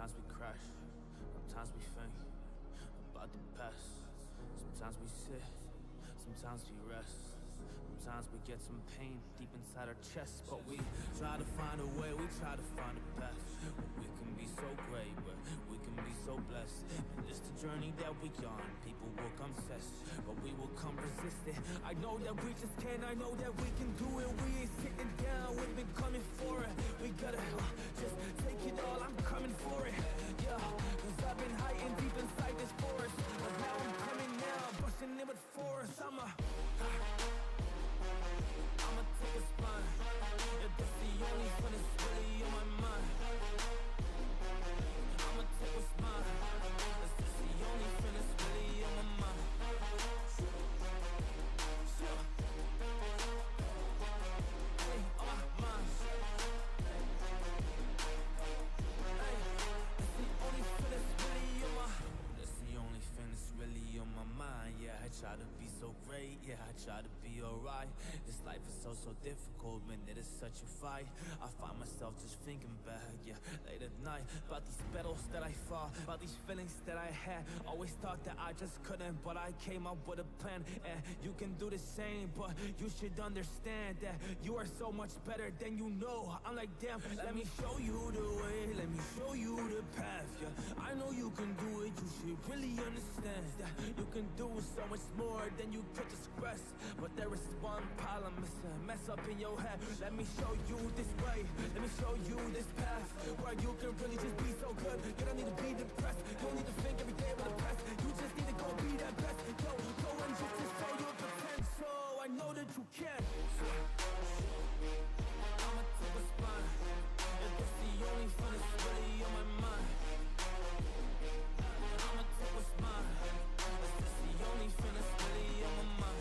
Sometimes we crash, sometimes we think about the past. Sometimes we sit, sometimes we rest. Sometimes we get some pain deep inside our chest, but we try to find a way, we try to find a path. We can be so great, but we can be so blessed. And it's the journey that we on. People will come test, but we will come resistant. I know that we just can, I know that we can do it. We ain't sitting down, we've been coming for it. We gotta just take it all, I'm coming for it. Yeah, cause I've been hiding deep inside this forest, but now I'm coming now, busting in with force. I'ma take a spine. Yeah, that's the only fun that's really on my mind. I'ma take what's mine. That's just the only fun that's really on my mind. Hey, on my mind. Hey, that's the only fun that's really on my mind. That's the only thing that's really on my mind. Yeah, I try to be so great. Yeah, I try to be alright. This life is so difficult, man, it is such a fight. I find myself just thinking back, yeah, late at night, about these battles that I fought, about these feelings that I had. Always thought that I just couldn't, but I came up with a plan. And you can do the same, but you should understand that you are so much better than you know. I'm like, damn, let me show you the way, let me show you the path. Yeah, I know you can do it, you should really understand that you can do so much more than you could just grasp. But there is one problem, it's a mess up in your head. Let me show you this way, let me show you this path, where you can really just be so good. You don't need to be depressed, you don't need to think every day about the past. You just need to go be that best. Yo, go and just to show your potential. I know that you can. I'ma take a spine. Yeah, that's the only fun that's really on my mind. I'ma take what's mine. That's just the only fun that's really on my mind.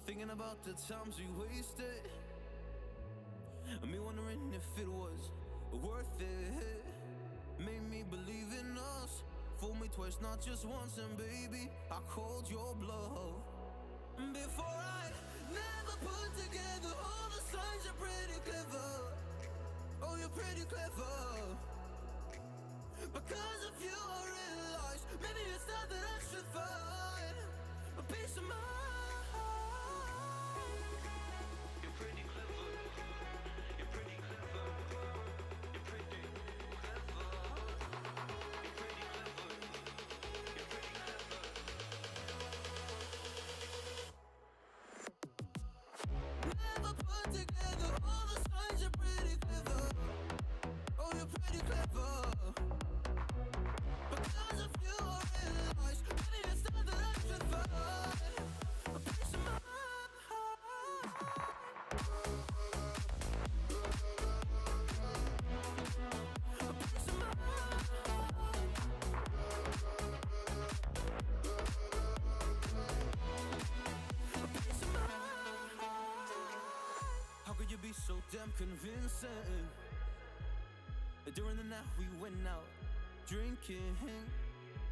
Thinking about the times we wasted, and me wondering if it was worth it. Made me believe in us, fooled me twice, not just once. And baby, I called your bluff. Before I never put together all the signs. You're pretty clever, oh you're pretty clever. Because of you I realized maybe it's not that I should find a peace of mind. So damn convincing. During the night we went out drinking.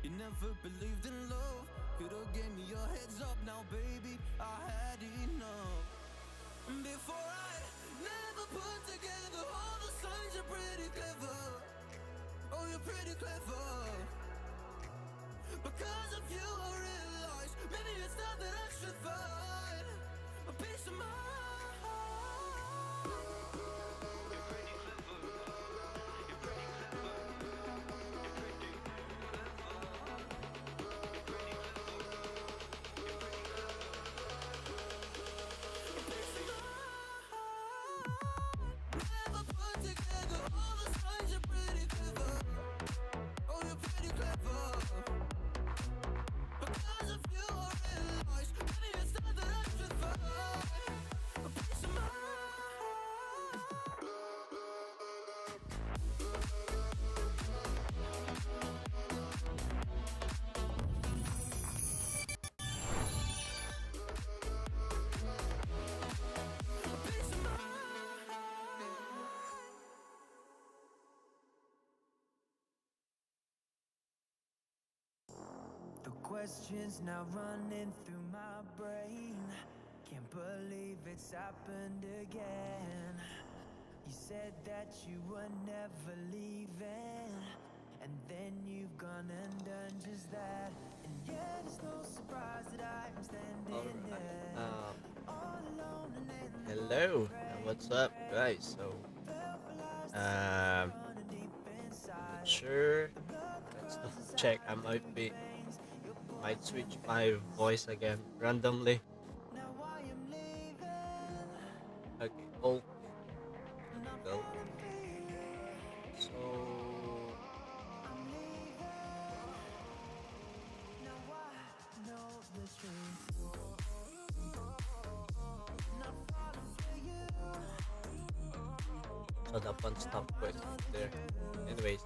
You never believed in love, could've gave me your heads up. Now baby, I had enough. Before I never put together all the signs. You're pretty clever, oh you're pretty clever. Because of you I realized maybe it's not that I should find a peace of mind. Because of you I realize maybe it's not that I questions now running through my brain. Can't believe it's happened again. You said that you were never leaving, and then you've gone and done just that. And yet it's no surprise that I'm standing there, all alone and in the Hello, what's up, guys? So, not sure. Let's check. I might switch my voice again randomly. Okay, oh, go. So, the fun stuff was there. Anyways,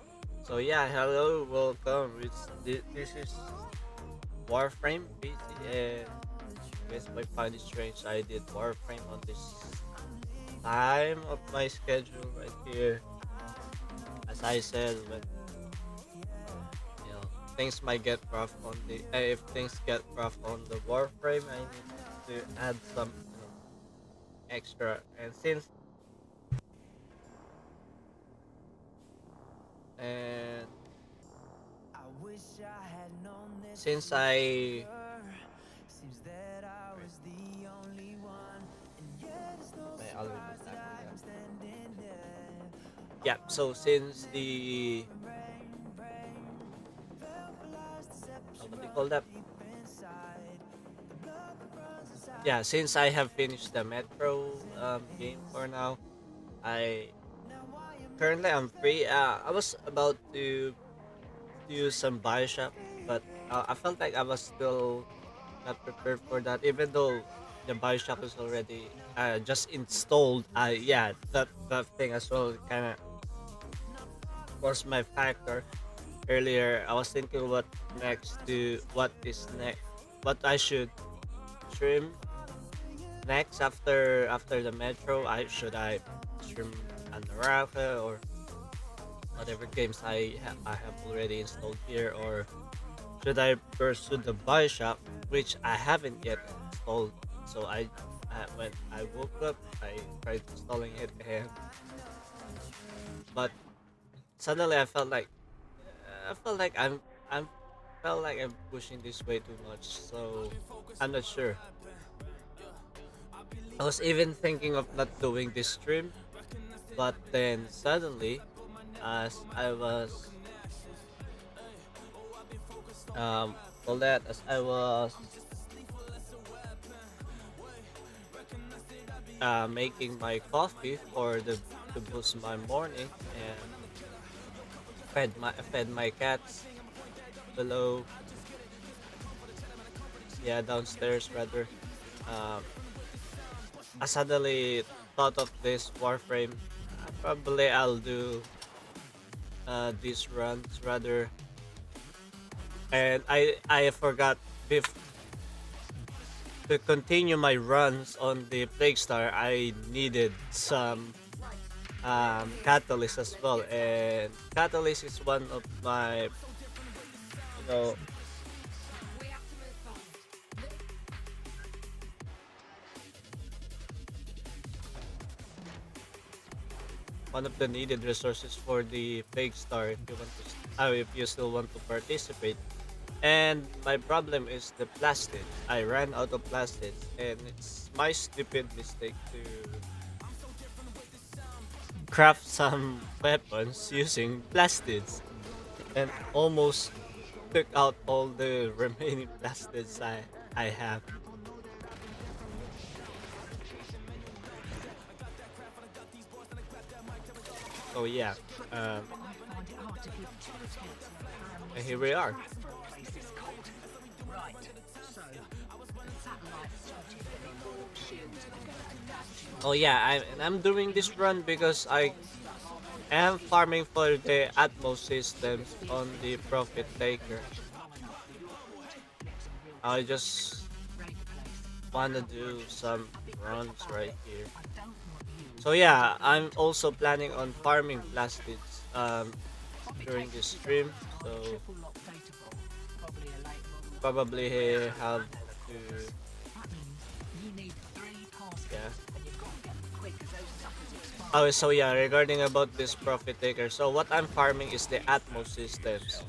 so yeah, hello, welcome. This is Warframe, basically, and I guess might find it strange I did Warframe on this time of my schedule right here. As I said, when things might get rough on the if things get rough on the Warframe, I need to add some extra. And since I yeah, so since the what do you call that? Yeah, since I have finished the Metro game for now, I I'm free. I was about to use some Bioshock, but I felt like I was still not prepared for that, even though the Bioshock is already just installed. Yeah, that thing as well kind of was my factor. Earlier, I was thinking what is next, what I should stream next after the Metro. I stream Anaraka or whatever games I have already installed here, or should I pursue the Bioshock, which I haven't yet installed. So when I woke up, I tried installing it, and but suddenly I felt like I'm felt like I'm pushing this way too much. So I'm not sure. I was even thinking of not doing this stream, but then suddenly, as I was all that as I was making my coffee for the to boost my morning, and fed my cats below, yeah, downstairs rather. um I suddenly thought of this Warframe. Probably I'll do these runs rather, and I forgot bef- to continue my runs on the Plague Star. I needed some catalyst as well, and catalyst is one of my know one of the needed resources for the Plague Star if you want to if you still want to participate. And my problem is the plastids. I ran out of plastids, and it's my stupid mistake to craft some weapons using plastids, and almost took out all the remaining plastids I have. So yeah, and here we are. Oh yeah, I'm doing this run because I am farming for the Atmos systems on the Profit Taker. I just wanna do some runs right here. So yeah, I'm also planning on farming plastids during this stream. So probably have to, That means you need 3 yeah. pass and you've got to get them quick because those suckers Oh, expire so yeah, quickly. regarding about this profit taker, so what I'm farming is the Atmos systems,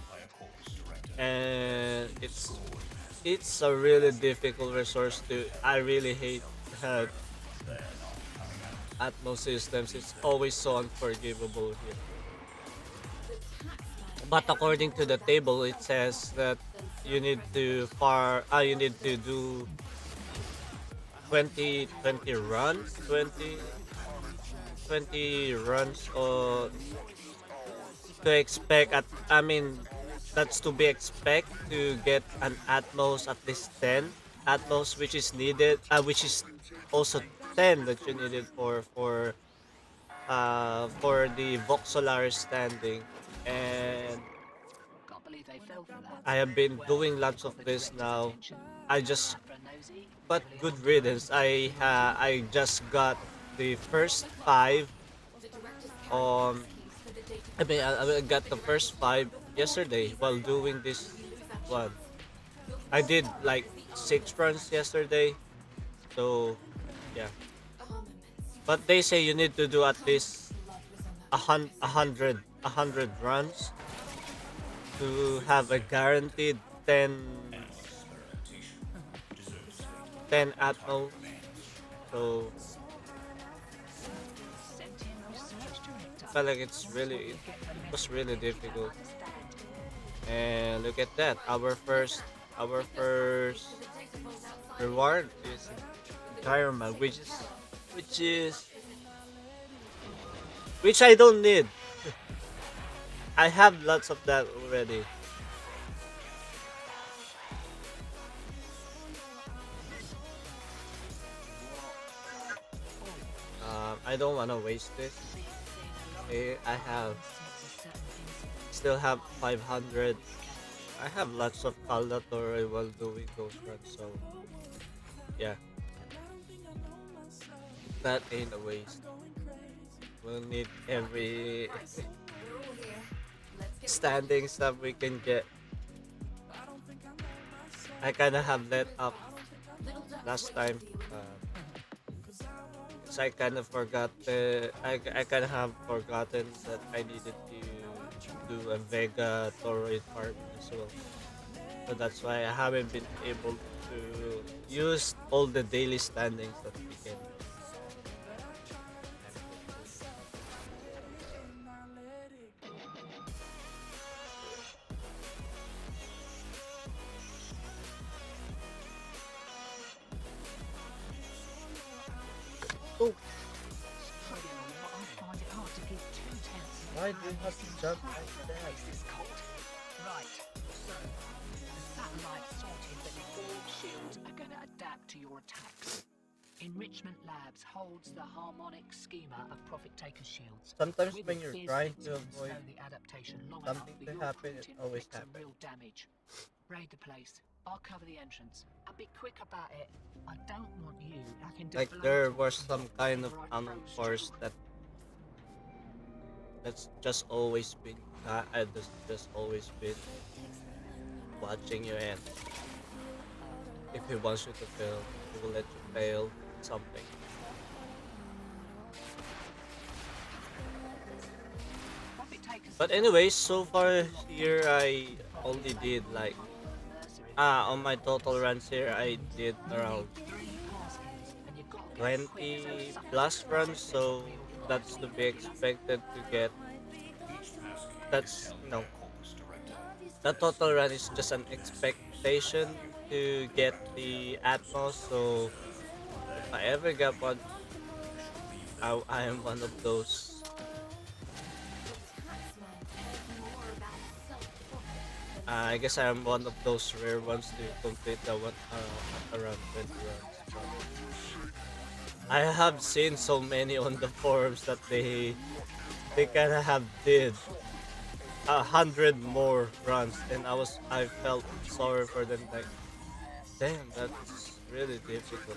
and it's a really difficult resource to. I really hate that Atmos systems. It's always so unforgivable here. But according to the table, it says that you need to you need to do 20 runs, 20 runs, or to expect at, I mean, that's to be expect to get an Atmos at least 10 Atmos, which is needed, which is also 10 that you needed for the Vox Solaris standing. And Can't believe they fell for that. I have been Well, doing they've lots of got the this director's now. attention. I Come just round for a nosy. But Probably good hold your riddance. breath for a minute or two. I just got the first five on. I got the first five yesterday while doing this one. I did like 6 runs yesterday, so yeah. But they say you need to do at least a hundred runs to have a guaranteed 10 atmos. So Sentient research director. I felt like it was really difficult. And look at that, our first reward is diamond, which is which I don't need. I have lots of that already. I don't want to waste this. I have still have 500. I have lots of Caldator while doing those runs, so yeah, that ain't a waste. We'll need every standing stuff we can get. I kinda have let up last time. So I kind of forgot I kind of have forgotten that I needed to do a Vega Toroid farm as well. So that's why I haven't been able to use all the daily standings that we can. Oh, I find it hard to give 2/10 why do you have to jump like that? face this cult. Right, so the satellite sorted that all shields are going to adapt to your attacks. Enrichment Labs holds the harmonic schema of Profit Taker shields. Sometimes With when a you're fizz trying that to can avoid slow the adaptation long something enough for to your happen, it fruit always inflict some happens. real damage. Raid the place. I'll cover the entrance. I'll be quick about it. I don't want you hacking Like deflator there was toxins some kind of where I froze force you. that's just always been just always been watching you, and if he wants you to fail, he will let you fail something. Profit Takers But anyways, so far here I only did like on my total runs here I did around 20 plus runs, so that's to be expected to get. That's the total run is just an expectation to get the Atmos. So if I ever get one, I am one of those. I guess I am one of those rare ones to complete the one around 20 runs. But I have seen so many on the forums that they kind of have did 100 more runs, and I felt sorry for them. Like, damn, that's really difficult.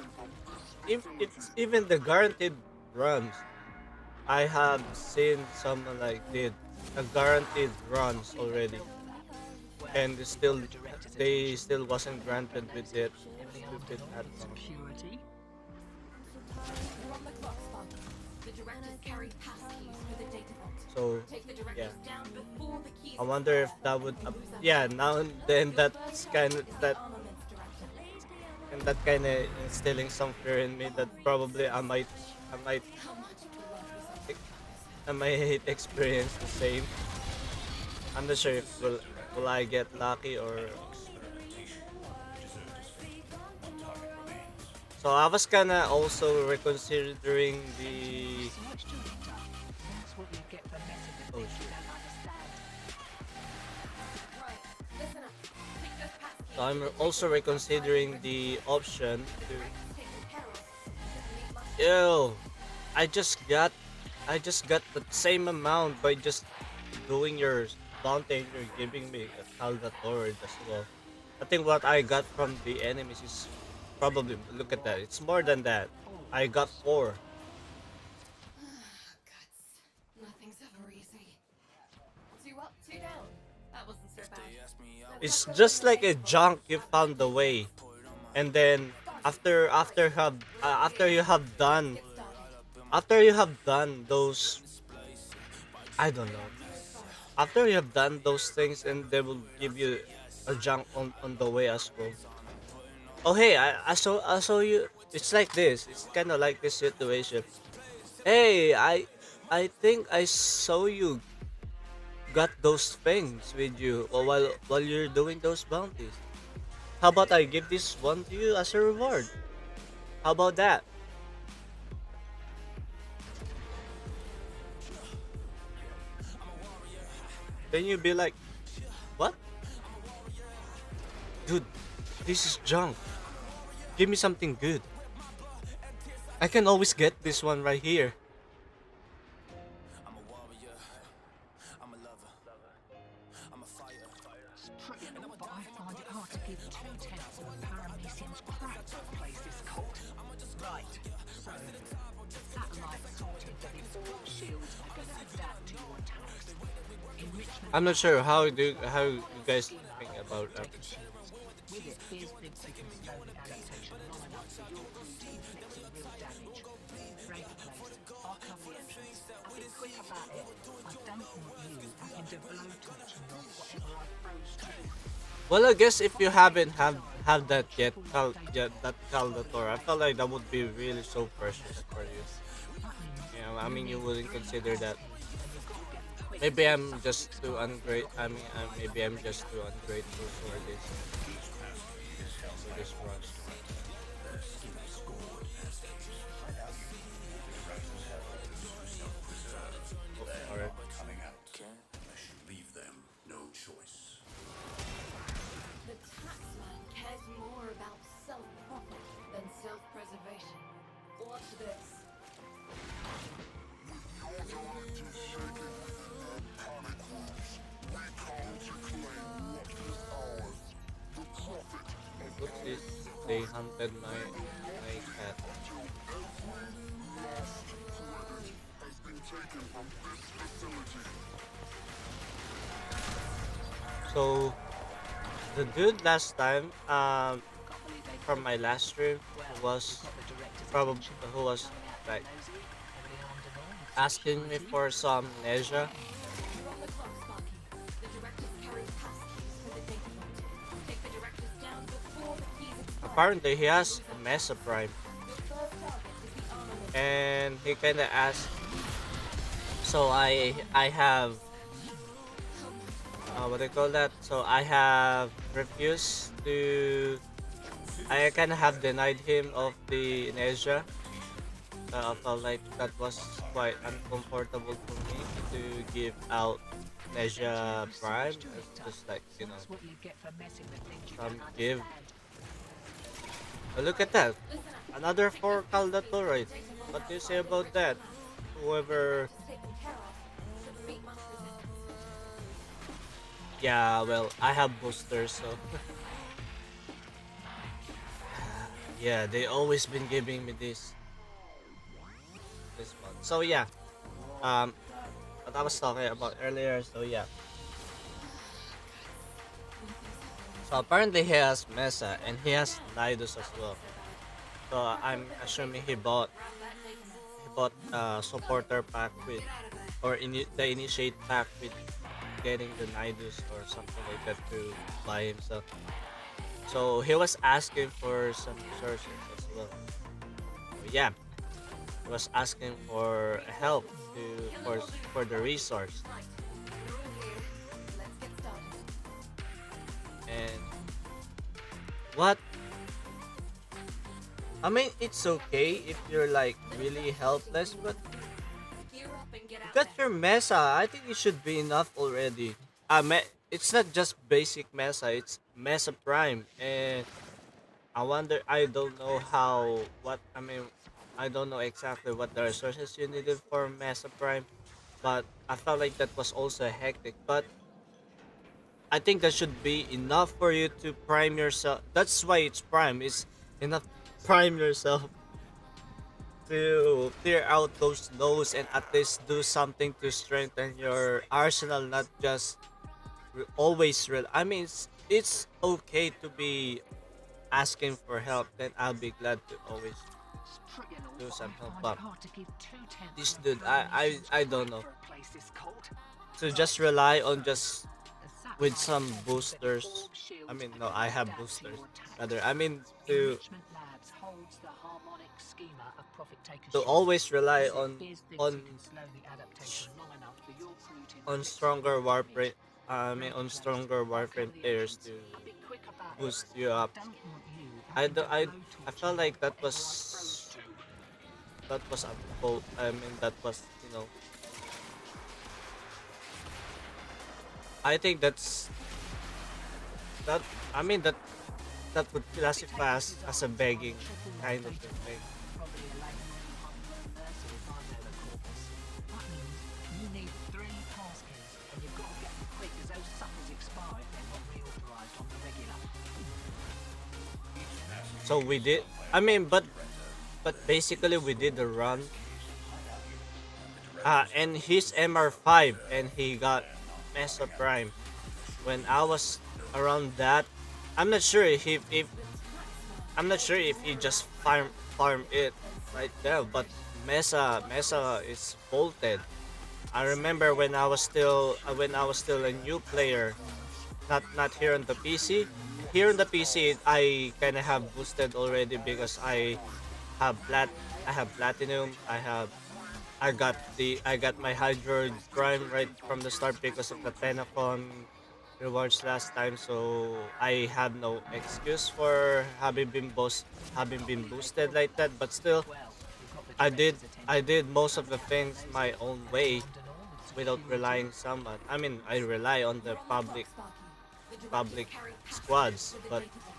If it's even the guaranteed runs, I have seen someone like did a guaranteed runs already. and they still wasn't granted with that Heavily stupid undermined add-on. security. You're on the clock, Sparky. The directors carry passkeys for the data vault. So Take the yeah, directors down before the keys I wonder if expire. that would You lose that yeah, vault. now and then Your that's first kind target of is the that armaments director. and that kind of instilling some fear in me that probably I might How much blood was on ex- those guys? I might experience the same. I'm not sure if will I get lucky or so I was kinda also reconsidering the Research director. That's what you get for messing with oh things you shit. don't understand. Right. Listen up. Take those passkeys So to I'm the also data vault. reconsidering the option The to director's taken care of. Shouldn't need much. ew. I just got I just got the same amount by just doing your bounty and you're giving me a Caldator as well. I think what I got from the enemies is probably look at that. It's more than that. I got four. Guts. Nothing's ever easy. 2 up, 2 down. That wasn't so bad. It's just like a junk you found the way, and then after you have done Get started. those I don't know after you have done those things and they will give you a junk on the way as well. Oh hey, I saw you. It's like this. It's kind of like this situation. Hey, I think I saw you got those things with you while you're doing those bounties. How about I give this one to you as a reward? How about that? Then you'd be like, what? Dude, this is junk. Give me something good. I can always get this one right here. It's pretty cool, but I find it hard to give 2/10 of a paramecium's crap to a place this cold. Right, so satellite sorted, but the orb shields are going to adapt to your attacks. Enrichment I'm not sure how you guys think about that. protected shields. With it, here's Big Stone adaptation line up so you're beauty inflicting real damage. Break place. I'll cover the entrance. I'll be quick about it. I don't want you having to blow torching off whatever I throw straight. Well, I guess if you haven't have that yet, that Caldator, I felt like that would be really so precious for you. Yeah, I mean you wouldn't consider that. Maybe I'm just too ungrateful. Maybe I'm just too ungrateful for this rush. Oh, alright. Leave them no choice. The taxman cares more about self-profit than self-preservation. Watch this. Oopsies, they hunted my cat. So the dude last time, from my last stream, was probably who was like asking me for some Neja. You're on the clock, Sparky. The directors carry passkeys for the data vault. Take the directors down before the keys expire. Apparently, he has a Mesa Prime, Your first target is the armaments. and he kind of asked. So I have what do you call that? So I have refused to. I kind of have denied him of the Neja. I felt like that was quite uncomfortable for me to give out Neja Prime. It's just like That's what you get for messing with things you some don't give. understand. But look at that, Listen up. another 4 Caldatorite. What do you say about that? Whoever. Taken care of. Shouldn't meet much resistance. Yeah, well, I have boosters, so. Yeah, they always been giving me this one. So yeah, what I was talking about earlier. So yeah, So apparently he has Mesa and he has Nidus as well. So I'm assuming he bought supporter pack with or the initiate pack with getting the Nidus or something like that to buy himself. So he was asking for some resources as well. So yeah, he was asking for help to for the resource. Let's get started. And what I mean, it's okay if you're like really helpless, but Gear up and get you out got there. your Mesa. I think it should be enough already. It's not just basic Mesa, it's Mesa Prime. And I wonder, I don't know I don't know exactly what the resources you needed for Mesa Prime, but I felt like that was also hectic. But I think that should be enough for you to prime yourself. That's why it's Prime. It's enough to prime yourself to clear out those lows and at least do something to strengthen your arsenal, not just I mean, it's okay to be asking for help, then I'll be glad to always Stricken do off, some I help. find it But hard to give 2/10 this of dude, the nation's I don't credit know. for a place this cold. To just Right, rely so on just the with satellites some tell me that the boosters. orb I shields mean, are no, gonna I have adapt to boosters. your attacks. Rather, I mean Enrichment Labs holds the harmonic schema of Profit Taker to shields. always rely It appears thinks you on can slow the adaptation long enough for your crew to on inflict stronger severe damage. Warframe. I mean, Great on place. stronger I'll cover Warframe the players entrance. to And be quick about it. boost you I up. don't want you I having do, to I blowtorch felt me like like whatever I froze to. that was a boat. I mean, that was I think that. I mean that would Profit classify Taker as a designs are begging triple your kind of data a thing. points, probably a layer mercy if I know the corpus. That means you need 3 passkeys, and you've got to get them quick as those suckers expire if they're not reauthorized on the regular. So we did. I mean, but basically we did the run. And he's MR5 and he got Mesa Prime. When I was around that, I'm not sure if I'm not sure if he just farm it right there, but Mesa is bolted. I remember when I was still a new player, not here on the PC. Here on the PC, I kind of have boosted already because have plat I have platinum. I got my Hydroid Prime right from the start because of the Tenacon rewards last time, so I have no excuse for having been boosted like that. But still, Well, you've got the I did director's attention. I did most of the Untapped things windows. my own That's way armed and all with without security. relying someone. I mean, I rely on the You're on the clock, Sparky. The directors public carry squads, passengers to the but data vault.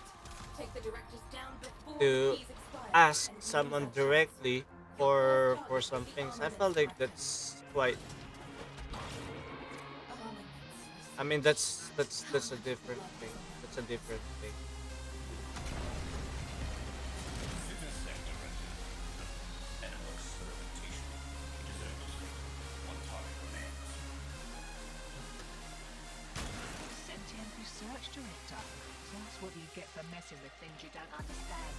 Take the directors down before the to keys expire ask and lose someone that chance. directly Your first for target some is the things, I felt armaments like factory. that's quite. Armaments. I mean, that's a different thing. That's a different thing. Sentient research director. That's what you get for messing with things you don't understand.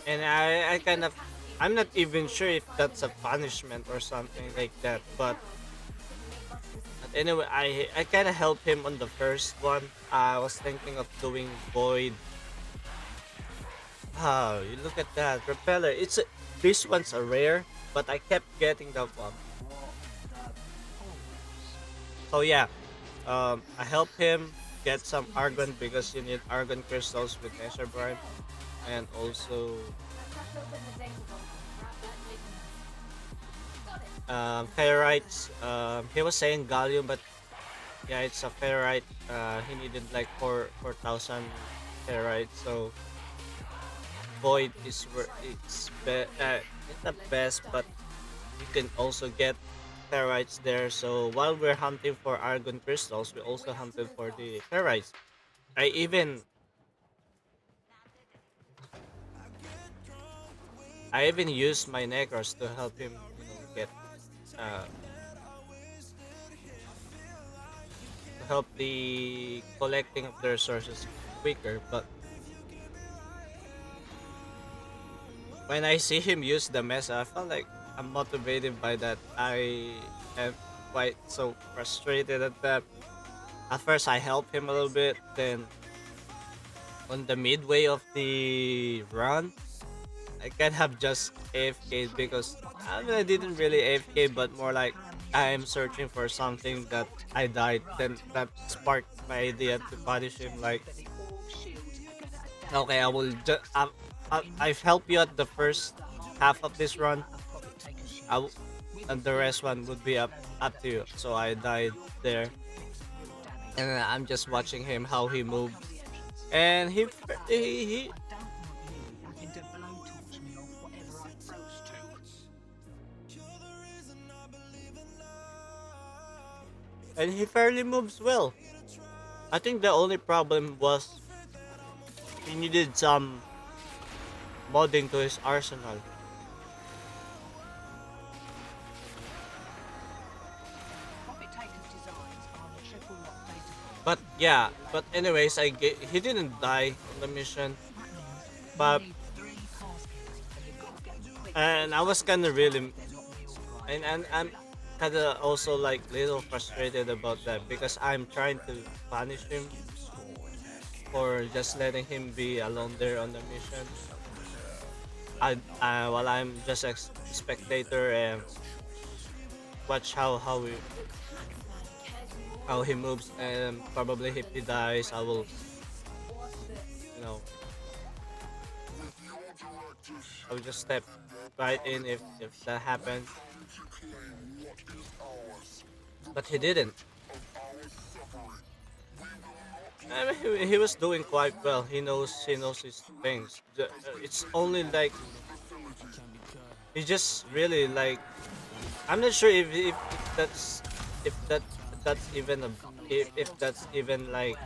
And I kind of, I'm not even sure if that's a punishment or something like that. But anyway, I kind of helped him on the first one. I was thinking of doing void. Oh, you look at that repeller. These ones are rare, but I kept getting that one. So yeah, I helped him get some argon because you need argon crystals with Nether Prime, and also ferrites. He was saying gallium, but yeah, it's a ferrite. He needed like 4,000 ferrites. So void is where it's the best, but you can also get ferrites there. So while we're hunting for argon crystals, we also hunted for the ferrites. I even I even used my necros to help him, get uh to help the collecting of the resources quicker. But when I see him use the mesa, I felt like I'm motivated by that. I am quite so frustrated at that. At first, I help him a little bit. Then, on the midway of the run, I can have just AFK because I mean I didn't really AFK, but more like I'm searching for something that I died. Then that sparked my idea to punish him. Like, okay, I will just I've helped you at the first half of this run. And the rest one would be up to you. So I died there, and I'm just watching him how he moves, and he and he fairly moves well. I think the only problem was he needed some modding to his arsenal. But yeah, but anyways, he didn't die on the mission, but and I was kind of really and I'm kind of also like little frustrated about that because I'm trying to punish him for just letting him be alone there on the mission. While I'm just a spectator and watch how he moves, and probably if he dies, I will, you know, I will just step right in if that happens. But he didn't. I mean, he was doing quite well. He knows his things. It's only like he just really like. I'm not sure if that's if that that's even a if that's even like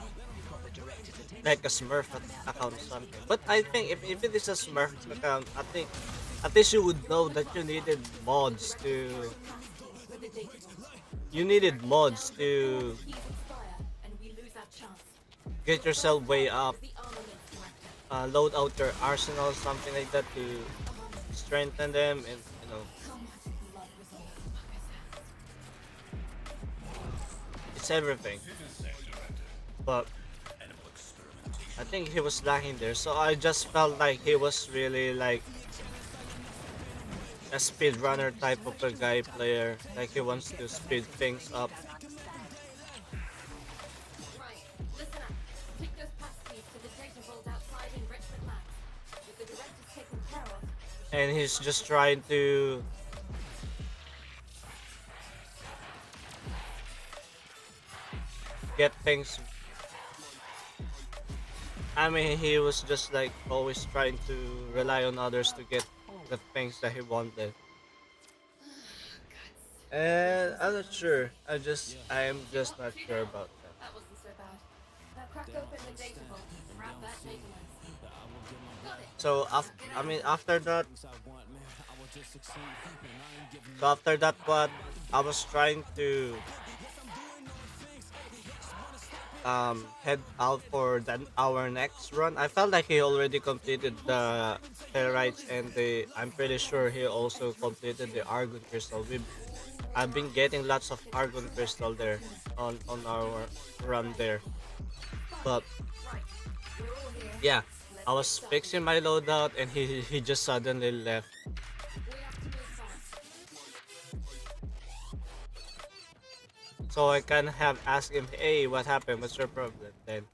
a Smurf account or something. But I think if it is a Smurf account, I think at least you would know that you needed mods to Keys expire, and we lose our chance. get yourself way up, The armament director. load out your arsenal, something like that to strengthen them, and Blood resolve. it's everything. But I think he was lacking there, so I just felt like he was really like a speedrunner type of a guy player, like he wants to speed things up, Right. Listen up. Take those pass keys to the data vault outside enrichment labs. With the directors taken care of, and he's just trying to get things. I mean, he was just like always trying to rely on others to get the things that he wanted. And I'm not sure. I'm just not sure about that. that wasn't so bad. Now crack open the data vault and grab that data lens. Got it. So after that, what I was trying to head out for our next run. I felt like he already completed the Territes, and I'm pretty sure he also completed the Argon Crystal. I've been getting lots of Argon Crystal there on our run there. But yeah, I was fixing my loadout, and he just suddenly left. We have to move fast. So I kind of have asked him, "Hey, what happened? What's your problem?" Then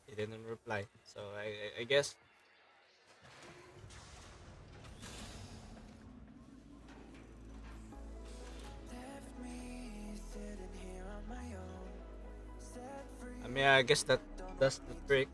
he didn't reply. So I guess I guess that's the trick.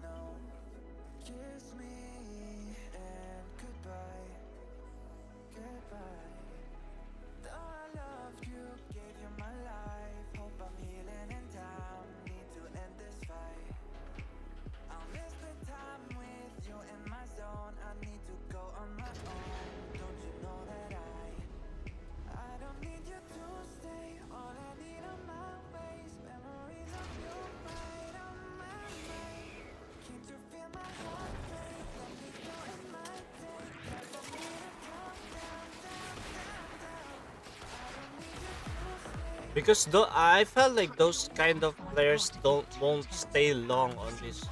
because though I felt like those kind of players don't won't stay long on this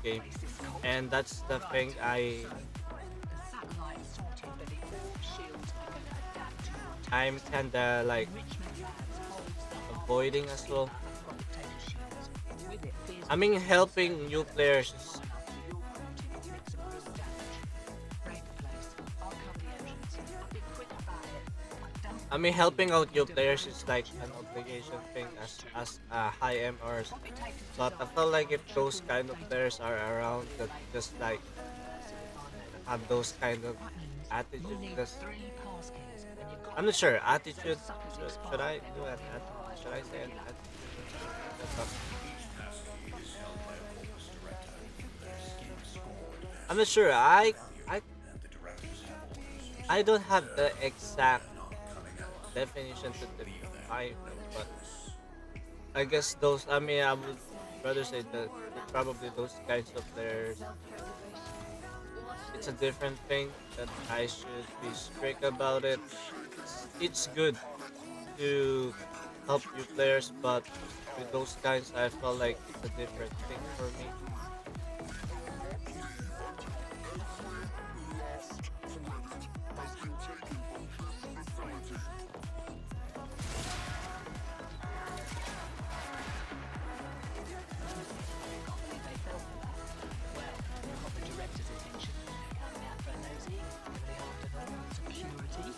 game, and that's the thing The satellite sorted, but the orb shields are going to adapt to your I'm attacks. kinda like Enrichment Labs holds the harmonic avoiding as well. schema of crop potato shields. With it, Fear's I been mean, taken helping new server players location is, lineup, so you're quoting will make some real damage. Break the place. I'll cover the entrance. I'll be quick about it. I don't I mean, believe helping you out can new players divert is your like an channel obligation via thing those as tubes. high MRs. Copy taker's But I designs feel like are if a those triple kind of rotator players shaft are around curved that blade. just like So if I may have advise, those kind of that means attitude, you'll need because 3 passkeys, and you've got I'm to not get sure them. So attitude. suckers Should expire, I they're do not an penalised should on I the say an regular. attitude or setup? Each passkey is held by a corpus director. Their scheme scored, their I'm not sure. schemes I valued, and the directors have orders to I don't have the observe. exact They're not coming out. definition We to shall leave them define no them, but choice. I guess those. I mean, I would rather say that probably those kinds of players. It's a different thing that I should be strict about it. It's good to help you players, but with those kinds, I felt like it's a different thing for me. Can't believe they fell for that. Well, you've got the director's attention. Coming out for a nosy. Early afternoon. Security.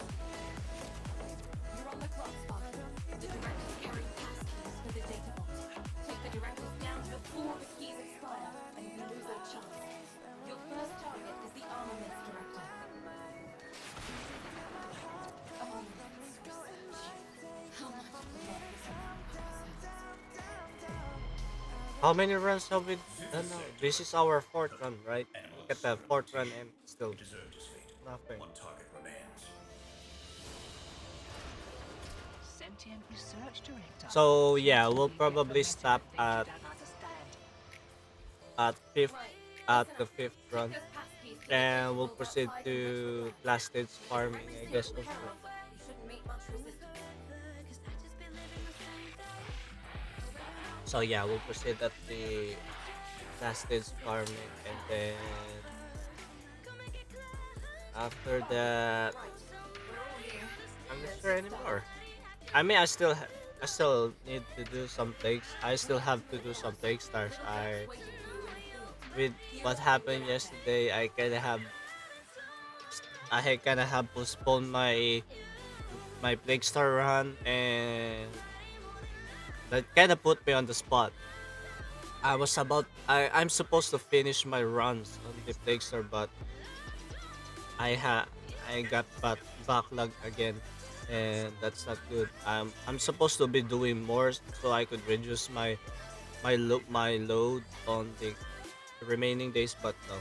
You're on the clock, Sparky. The directors carry passkeys for the data vault. Take the directors down before the keys expire, and you lose that chance. Your first target is the armaments director. Armaments research. How much of the work is on How many runs have we done now? This is our fourth run, right? Look at Animus, the fourth run repeat. and still Deserved his fate. nothing. One target remains. Sentient research director. So yeah, we'll Possibly get the probably meta stop of things you don't understand. at fifth Right. at Listen the up. fifth Take run, those passkeys to the and data we'll vault proceed outside to Enrichment Lab. blasted If the farming, I director's guess. taken care of, you shouldn't meet much resistance. So yeah, we'll proceed at the blasted farming, and then after that, Right. We're all here. I'm not Let's sure get started. anymore. I mean, I still need to do some things. I still have to do some take stars. I Waiting for you in the field. With what happened yesterday, I kind of have postponed my Plague Star run, and that kind of put me on the spot. I'm supposed to finish my runs on the Plague Star, but I ha I got backlog again, and that's not good. I'm supposed to be doing more so I could reduce my load on the remaining days, but no.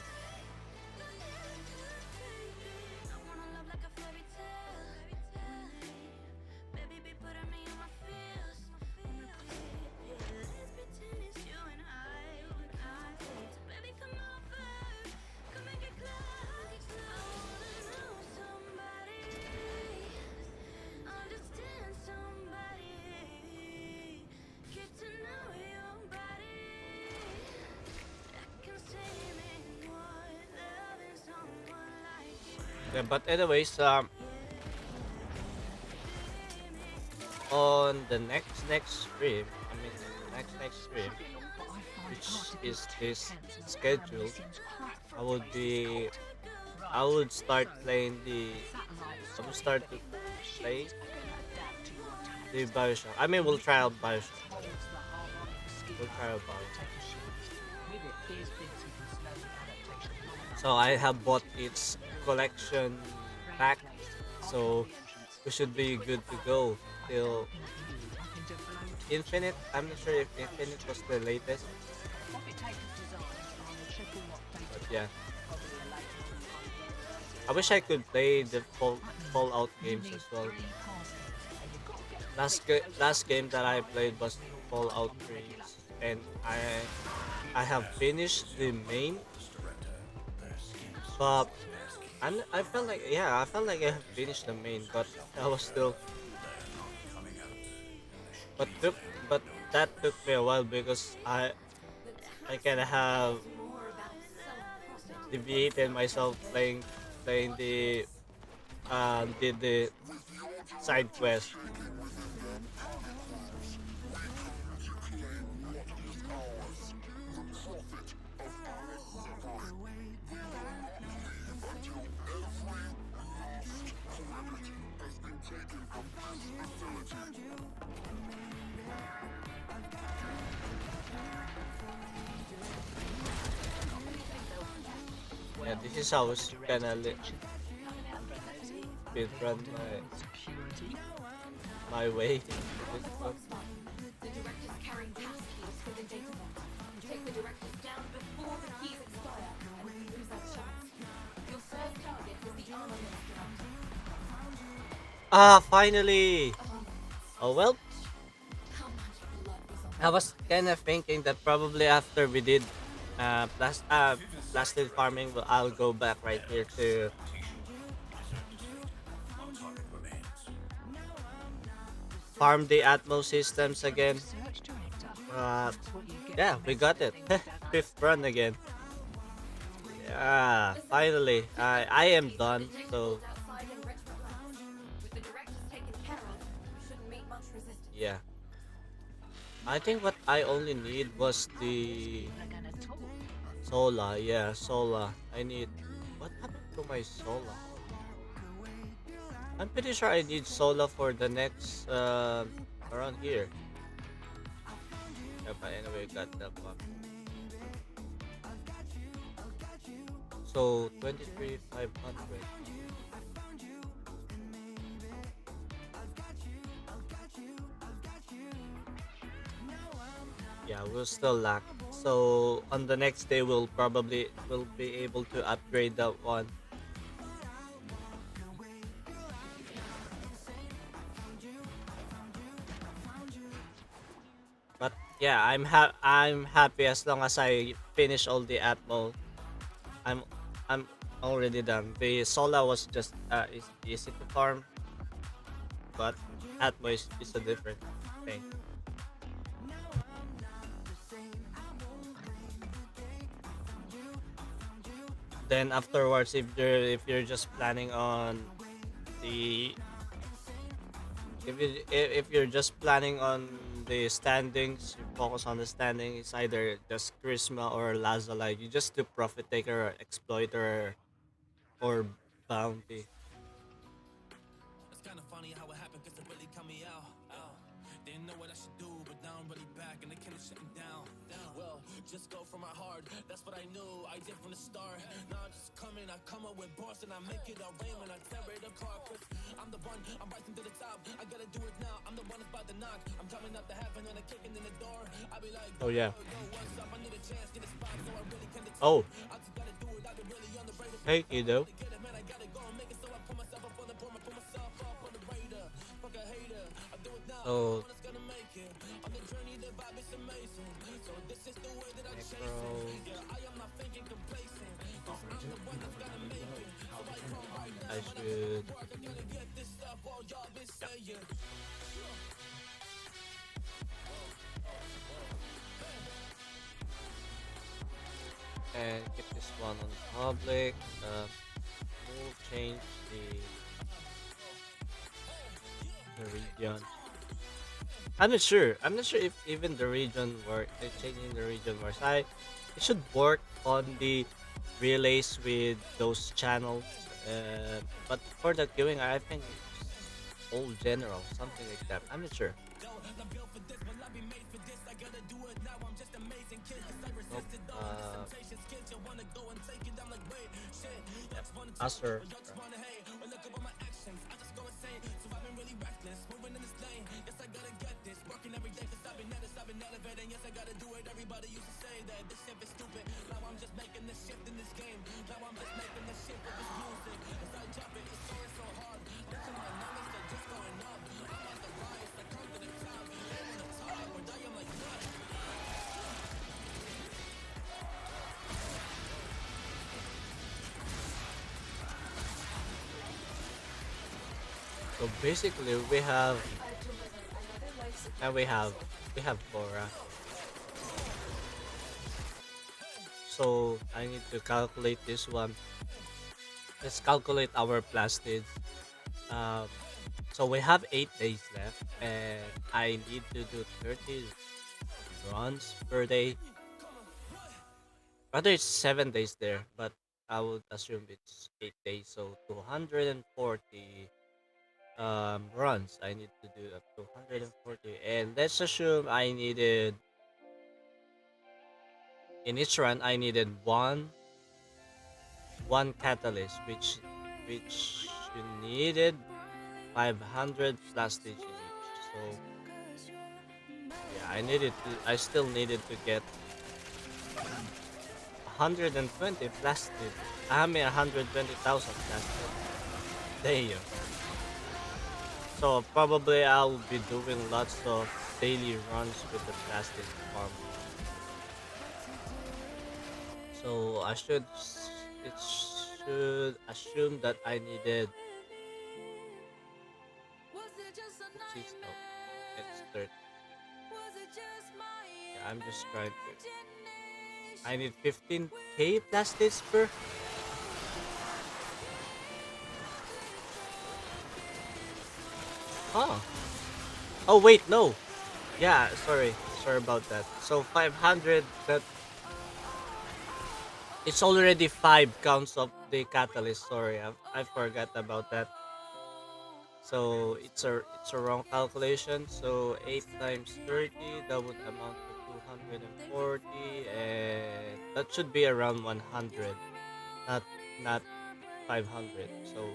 Yeah, but anyways, on the next stream, I mean next stream, But I find it which hard to is give this 2 tenths of a schedule, pound seems crap for I a would place be this hot. I would start So, playing the satellite I would sorted, start but to the orb play shields are gonna adapt to your the attacks. Bioshock. I mean, we'll try out Bioshock. Holds the harmonic schema We'll try out of crop Bioshock. potato shields. With it, here's bits you can slow the adaptation lineup. So I have bought its collection pack, so we should be good to go till Infinite. I'm not sure if Infinite was the latest, but yeah. I wish I could play the Fallout games as well. Last game that I played was Fallout 3, and I have finished the main, but I felt like I felt like I have finished the main, but I was still But took but that took me a while because The I task kinda have is more about self-processing. deviated myself playing the side quest. Yeah, Well, this is how got it's the director's gonna attention. Coming out for a nosy. speed run Security. my way to You're on this the one. clock, Spartan. The director's carrying passkeys for the data vault. Take the directors down before the keys expire, and you lose that chance. Your first target is the armaments director. Ah, finally! Oh well, How much blood was on I that was line? kind of thinking that probably after we did blasted farming, I'll go back right here to Misunderstood. On target remains. farm the Atmos systems again. Research director. Uh, That's what you get yeah, for we messing got with it. things, Dad. Fifth run again. Yeah, Listen, finally. keep the I am passkeys for the done. data So vault outside enrichment labs. With the directors taken care of, you shouldn't meet much resistance. yeah, I think what I only need was These the people are gonna talk. Sola. Yeah, Sola. I need. What happened to my Sola? I'm pretty sure I need Sola for the next around here. Yeah, but anyway, got that one. So 23,500. Yeah, we'll still lack. So on the next day, will be able to upgrade that one. But yeah, I'm happy as long as I finish all the Atmo. I'm I'm already done. The Sola was just is easy to farm, but Atmo is a different thing. Then afterwards, if you're just planning on the if you're just planning on the standings, you focus on the standing. It's either just Charisma or Lazuli. You just do Profit Taker or Exploiter or Bounty. It's kinda funny how it happened, cause it really cut me out. Didn't know what I should do, but now I'm really back and they kinda shut me down. Well, just go for my heart, that's what I knew, I did from the start. Now I'm just coming, I come up with bars and I make it all rain when I tear it apart. Cause I'm the one, I'm rising to the top, I gotta do it now, I'm the one that's about to knock. I'm coming up to heaven and I'm kicking in the door. I be like, Oh yeah. yo, what's up, I need a chance, get a spot, so I really can detect. Oh, I just gotta do it, I've been really on the radar. hey kiddo. Get it, man, I gotta go and make it, so I put myself up on the board, I put myself up on the radar. Fuck a hater, I do it now, I'm the So one that's gonna make it. On the journey, the vibe is amazing. So this is the way that I chase it. Necro. Yeah, I am not thinking complacent. Cause I'm the one that's gonna make it. So I come right now, I when I should. work, I'm gonna get this stuff all y'all been saying. And keep this one on public. We'll change the region. I'm not sure. I'm not sure if even the region work. Changing the region works. It should work on the relays with those channels. But for the queuing, I think it's all general, something like that. I'm not sure. Nope. Acer. So basically, we have I've delivered another life support And we have Cora. So I need to calculate this one. Let's calculate our plastids. Um, so we have 8 days left, and I need to do 30 runs per day. Rather, it's 7 days there, but I would assume it's 8 days, so 240 runs. I need to do 240, and let's assume I needed in each run I needed one catalyst, which you needed 500 plastic in each. So yeah, I still needed to get 120 plastic. I mean 120,000 plastic. Damn. So probably I'll be doing lots of daily runs with the plastic farm. So it should assume that I needed 6 no, it's 30. Yeah, I'm just trying to. I need 15k plastics per. Huh. Oh wait, no. Yeah, sorry about that. So 500. That it's already 5 counts of the catalyst. Sorry, I forgot about that. So it's a wrong calculation. So 8 times 30, that would amount to 240, and that should be around 100, not 500. So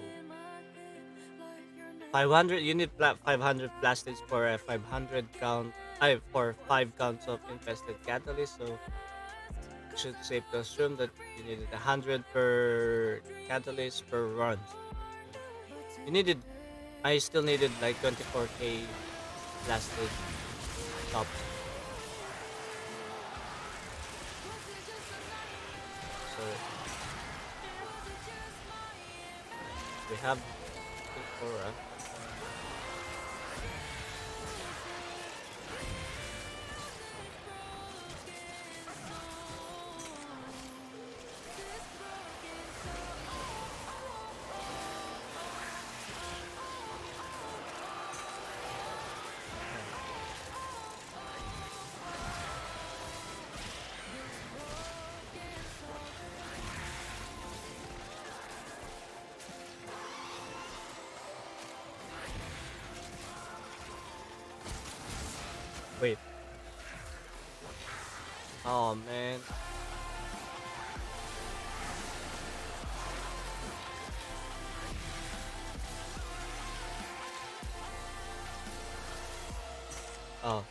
500, you need 500 plastics for a 500 count. I for 5 counts of infested catalyst. So it should safe to assume that you needed 100 per catalyst per run. You needed I still needed like 24k plastic tops. So we have Aura. Wait. Oh man. Oh.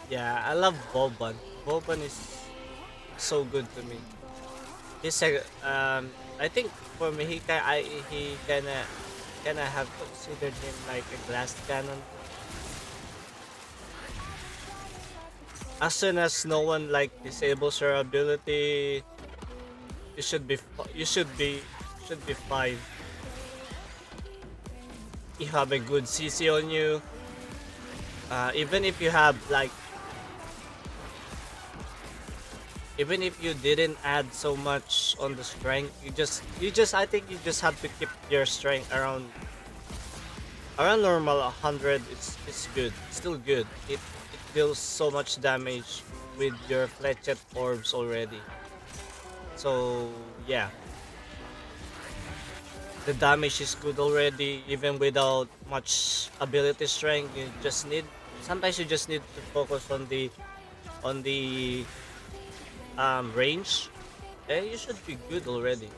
Yeah, I love Boban. Boban is so good to me. He's a, I think for me he kinda have considered him like a glass cannon. As soon as no one like disables your ability, you should be fine. You have a good CC on you. Even if you have like even if you didn't add so much on the strength, you just I think you just have to keep your strength around normal 100. It's good, still good. It deals so much damage with your fletched orbs already. So yeah, the damage is good already even without much ability strength. You just need sometimes you just need to focus on the range, and you should be good already.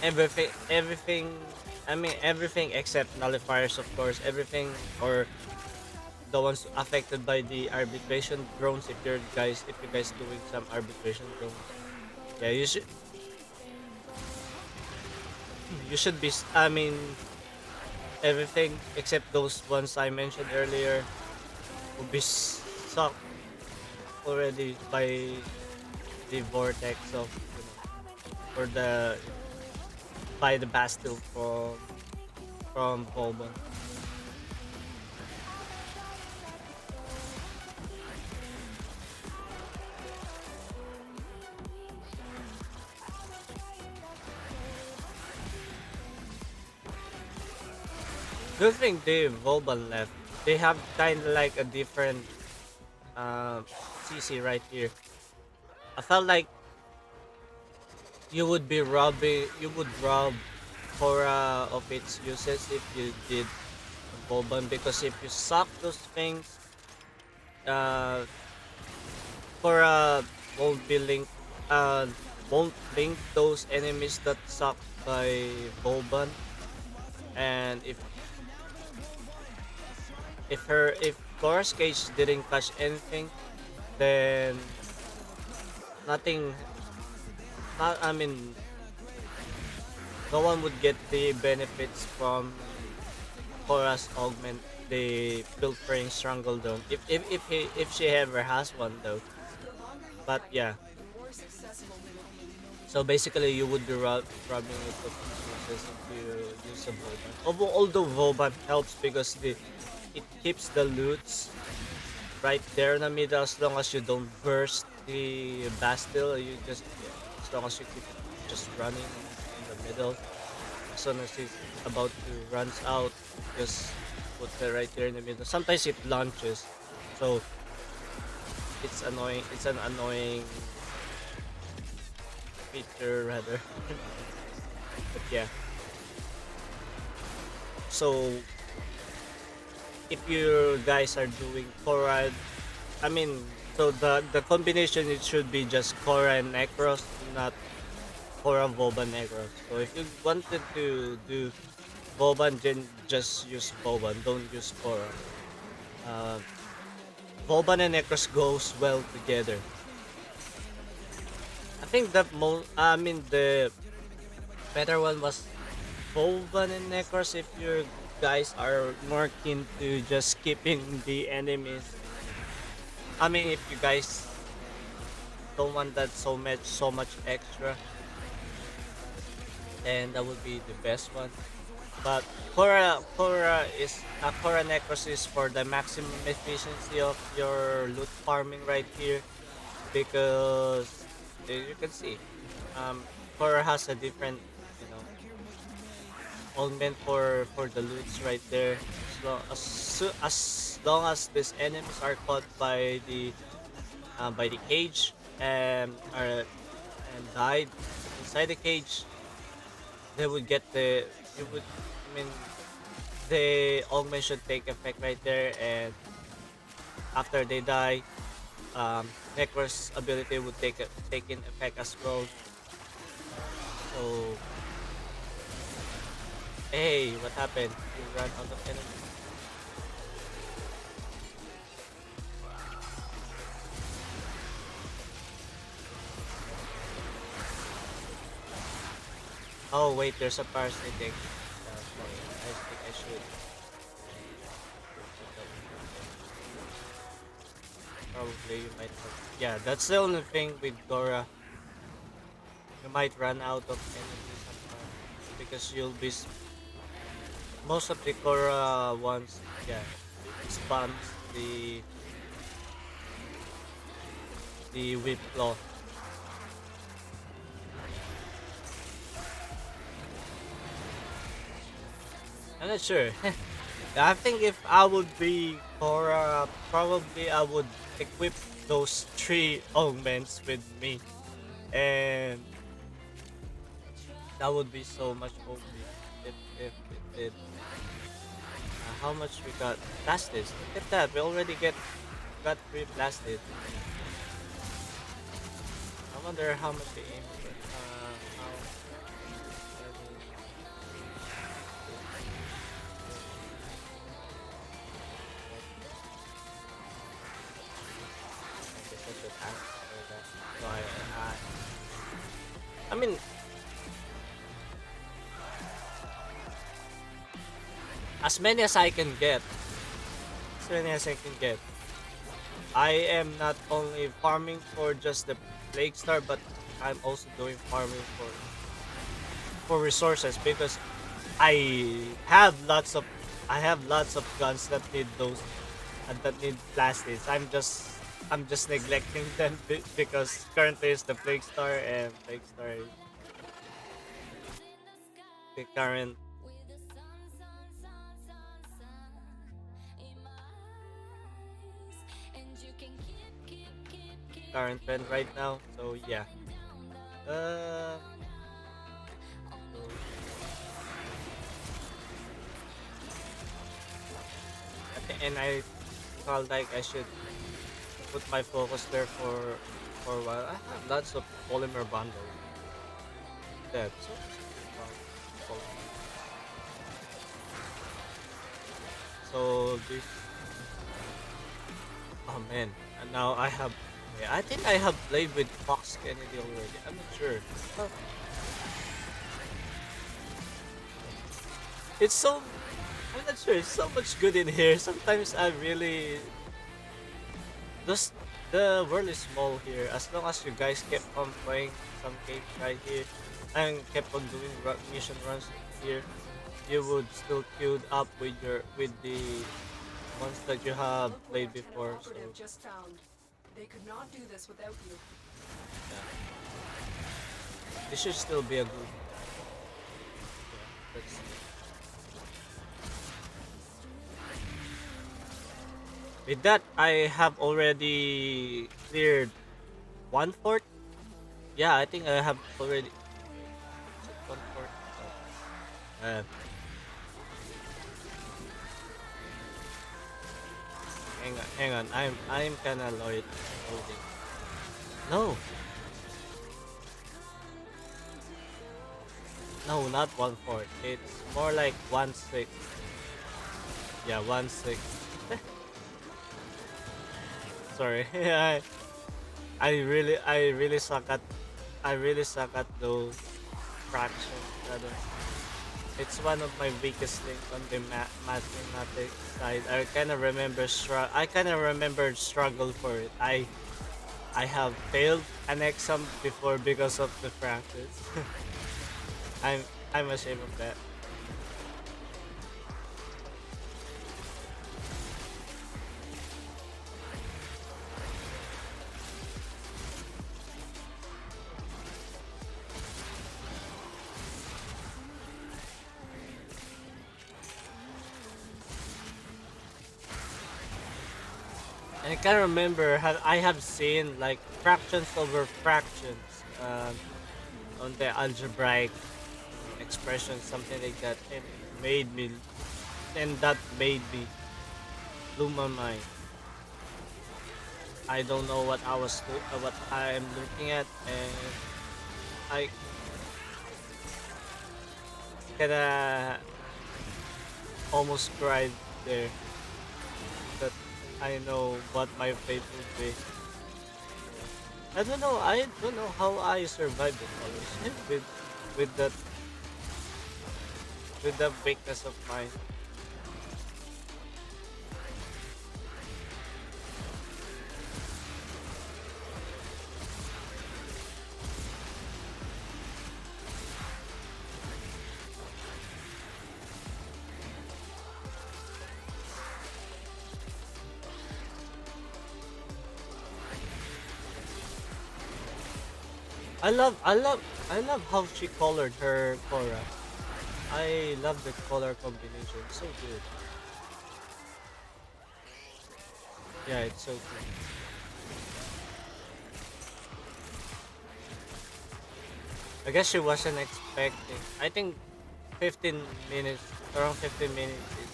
Everything, I mean everything except nullifiers, of course. Everything, or the ones affected by the arbitration drones, if you guys doing some arbitration drones. Yeah, you should be I mean everything except those ones I mentioned earlier will be sucked already by the vortex of, or the by the Bastille from Vauban. Good thing the Vauban left. They have kind of like a different CC right here. I felt like you would rob Korra of its uses if you did Vauban, because if you suck those things, uh, Korra won't be linked, won't link those enemies that suck by Vauban. And if Korra's cage didn't catch anything, then nothing. Not, I mean, no one would get the benefits from Korra's augment, the pilfering strangledome. If she ever has one though. But yeah, so basically you would be robbing it of resources if you use a Vauban. Although Vauban helps because it keeps the loots right there in the middle, as long as you don't burst the Bastille. You just, yeah, as long as you keep it just running in the middle. As soon as it's about to runs out, just put it right there in the middle. Sometimes it launches, so it's annoying. It's an annoying feature rather. But yeah. So if you guys are doing Korra, I mean, so the combination, it should be just Korra and Necros, not Korra, Vauban, Necros. So if you wanted to do Vauban, then just use Vauban. Don't use Korra. Uh, Vauban and Necros goes well together. I think the better one was Vauban and Necros if you guys are more keen to just keeping the enemies. I mean, if you guys don't want that so much extra, then that would be the best one. But Korra Necros is for the maximum efficiency of your loot farming right here, because you can see, Korra has a different, you know, augment for the loots right there. As long as these enemies are caught by the cage and died inside the cage, they would get you would I mean the augment should take effect right there, and after they die, Necro's ability would take in effect as well. So hey, what happened? You ran out of energy. Oh wait, there's a parasitic. Okay, I think I should. Probably you might have. Yeah, that's the only thing with Dora. You might run out of energy sometimes because you'll be most of the Korra ones. Yeah, spams the the whip claw. I'm not sure. I think if I would be Korra, probably I would equip those three augments with me, and that would be so much OP if it did. How much we got? Blasted. Look at that. We already got three blasted. I wonder how much they aim for. How many? I guess I should answer that. So I mean, as many as I can get. As many as I can get. I am not only farming for just the Plague Star, but I'm also doing farming for resources because I have lots of guns that need those that need plastics. I'm just neglecting them because currently it's the Plague Star and Plague Star is the current trend right now. So yeah. Uh, and I felt like I should put my focus there for a while. I have lots of polymer bundles. That so this. Oh man, and now I have. Yeah, I think I have played with Fox Kennedy already. I'm not sure. Oh. It's so. I'm not sure. It's so much good in here. Sometimes I really. Just the world is small here. As long as you guys kept on playing some games right here and kept on doing mission runs here, you would still queued up with the ones that you have Look played what before. an So operative just found. They could not do this without you. yeah, this should still be a good. Yeah, let's see. With that, I have already cleared 1/4. Yeah, I think I have already. Is it 1/4? Hang on. I'm kinda loading. No, no, not 1/4. It's more like 1/6. Yeah, 1/6. Sorry, I really suck at those fractions. Rather. It's one of my weakest links on the mathematics side. I kind of remember struggle for it. I have failed an exam before because of the fractions. I'm I'm ashamed of that. I can remember I have seen like fractions over fractions on the algebraic expression, something like that, and that made me blew my mind. I don't know what I am looking at, and I kinda almost cried there. That I know what my fate would be. I don't know. I don't know how I survived it always with that with that weakness of mine. I love how she colored her Korra. I love the color combination. It's so good. Yeah, it's so good. I guess she wasn't expecting. I think 15 minutes, around 15 minutes is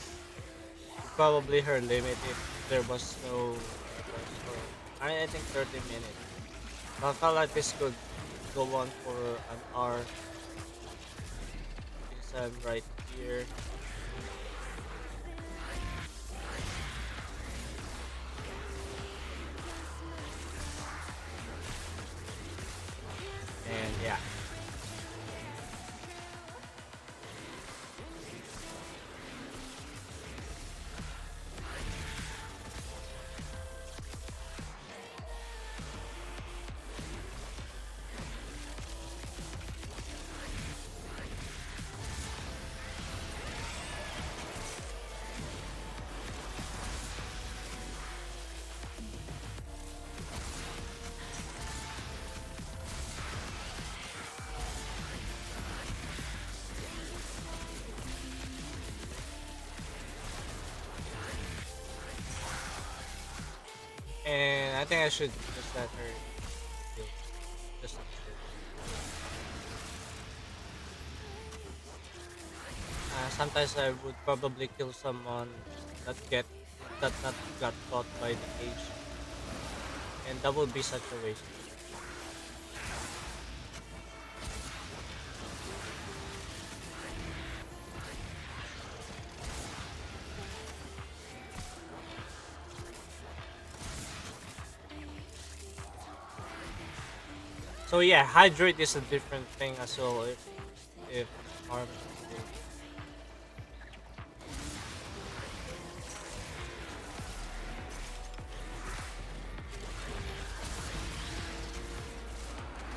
probably her limit if there was no request for. I think 30 minutes. I felt like this could go on for an hour because I'm right here. And yeah. And I think I should just let her kill. Just to be sure. Sometimes I would probably kill someone that get that not got caught by the cage, and that would be such a waste. So yeah, hydrate is a different thing as well. If arm.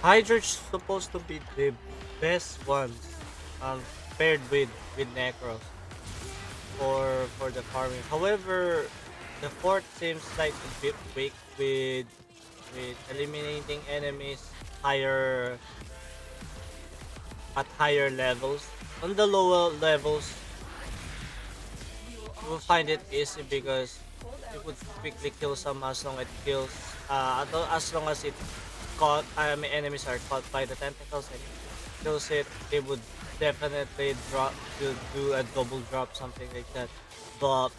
Hydrate's supposed to be the best ones, um, paired with Necros for the farming. However, the fort seems like a bit weak with eliminating enemies higher at higher levels. On the lower levels, you will find it easy because you could quickly kill some as long as it kills. As long as it caught, I mean, enemies are caught by the tentacles and kills it, they would definitely do a double drop, something like that. But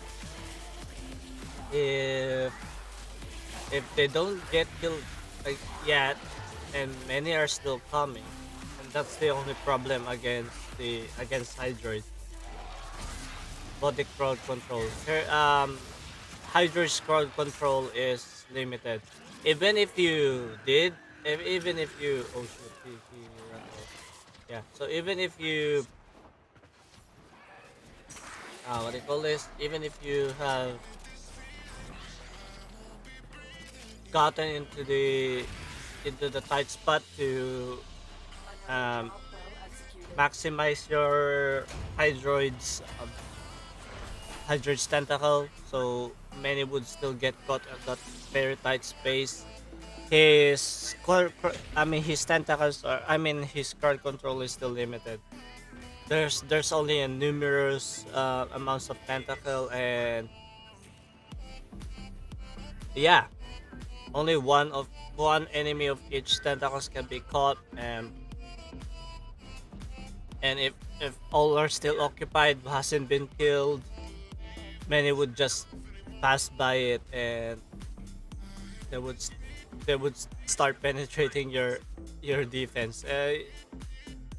if if they don't get killed like yet, and many are still coming, and that's the only problem against Hydroid. But the crowd control. Here, Hydroid's crowd control is limited. Even if you did, even if you, oh shoot, he ran away. Yeah. So even if you, what do you call this? Even if you have gotten into the tight spot to um, maximize your Hydroid's Hydroid's tentacle, so many would still get caught at that very tight space. His tentacles are, his card control is still limited. There's only a numerous amounts of tentacle, and yeah, only one enemy of each tentacles can be caught, and if all are still occupied, hasn't been killed, many would just pass by it, and they would s- they would start penetrating your defense.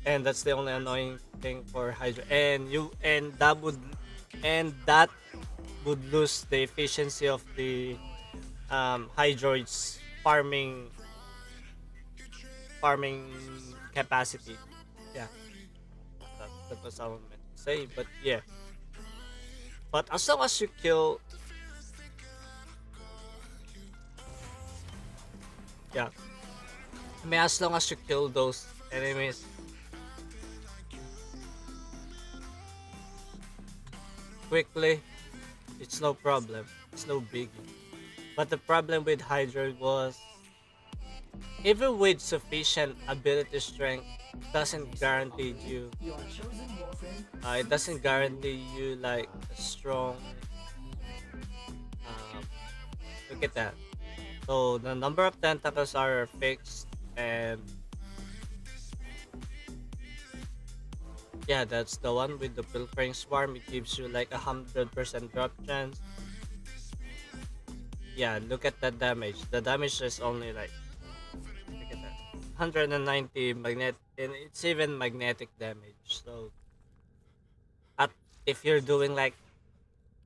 And that's the only annoying thing for Hydra. And that would lose the efficiency of the Hydroid's farming capacity. Yeah, that was how I meant to say. But yeah, but as long as you kill, yeah, as long as you kill those enemies quickly, it's no problem. It's no biggie. But the problem with Hydra was even with sufficient ability strength, doesn't guarantee you. Your chosen Warframe. It doesn't guarantee you like a strong. Um, Look at that. So the number of tentacles are fixed, and yeah, that's the one with the pilfering swarm. It gives you like 100% drop chance. Yeah, look at that damage. The damage is only like, look at that, 190 magnet, and it's even magnetic damage. So at if you're doing like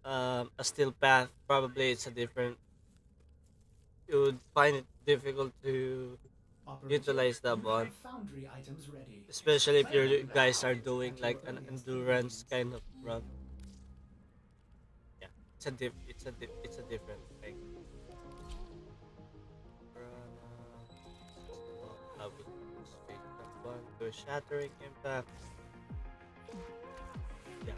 a steel path, probably it's a different. You would find it difficult to utilize that one, Foundry items ready. especially if you guys are doing like an endurance kind of run. Yeah, it's a different thing. I would take that one to a shattering impact. Yeah.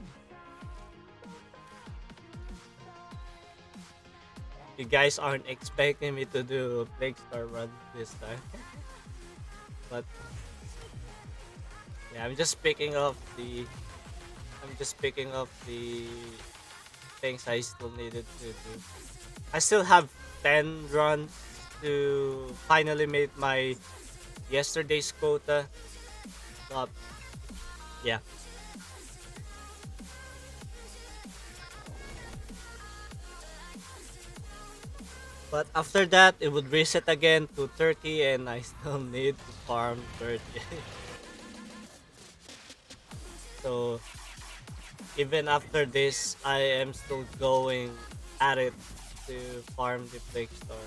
You guys aren't expecting me to do a Plague Star run this time. But yeah, I'm just picking up the things I still needed to do. I still have 10 runs to finally meet my yesterday's quota. But yeah. But after that, it would reset again to 30 and I still need to farm 30. So even after this, I am still going at it to farm the Plague Star.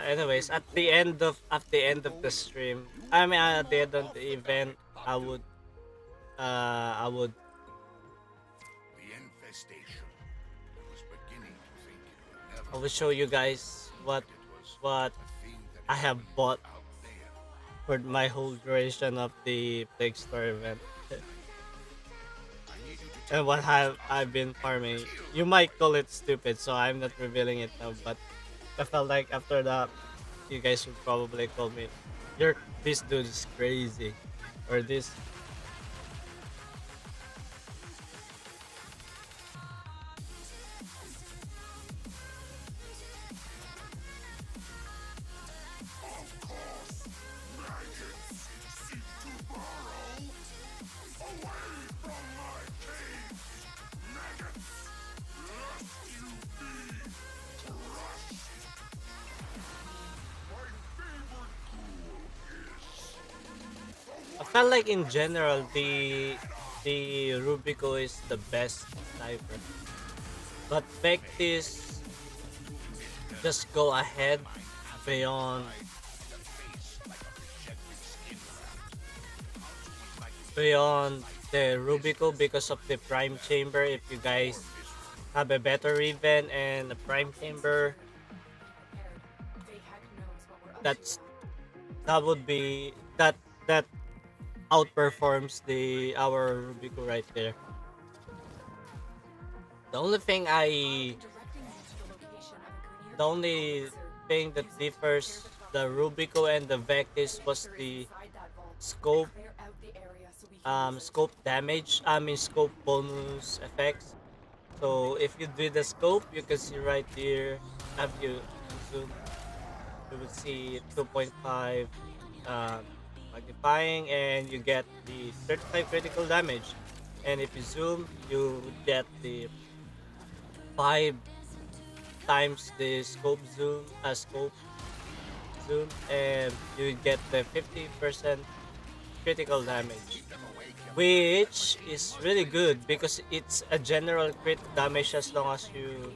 Anyways, at the end of the stream, I mean at the end of the event, I would The infestation was beginning to think it would never I will show you guys what a thing that I have bought out there. for my whole duration of the Plague Star event. I need you to And what have I've been farming. You might call it stupid, so I'm not revealing it now, but I felt like after that you guys would probably call me, this dude is crazy, or this. I felt like in general the Rubico is the best sniper, but Vectis just go ahead beyond the Rubico because of the Prime Chamber. If you guys have a better event and a Prime Chamber, They heck knows what we're up that's that would be that outperforms the our Rubico right there. The only thing I directing you to the location of a Grenier the only thing that differs the Rubico and the Vectis was the inside that vault. scope Clear out the area so we can scope damage, I mean scope bonus effects. So if you do the scope, you can see right here, if you zoom, you will see 2.5 magnifying, and you get the 35 critical damage. And if you zoom, you would get the 5 times the scope zoom, and you get the 50% critical damage, which is really good because it's a general crit damage as long as you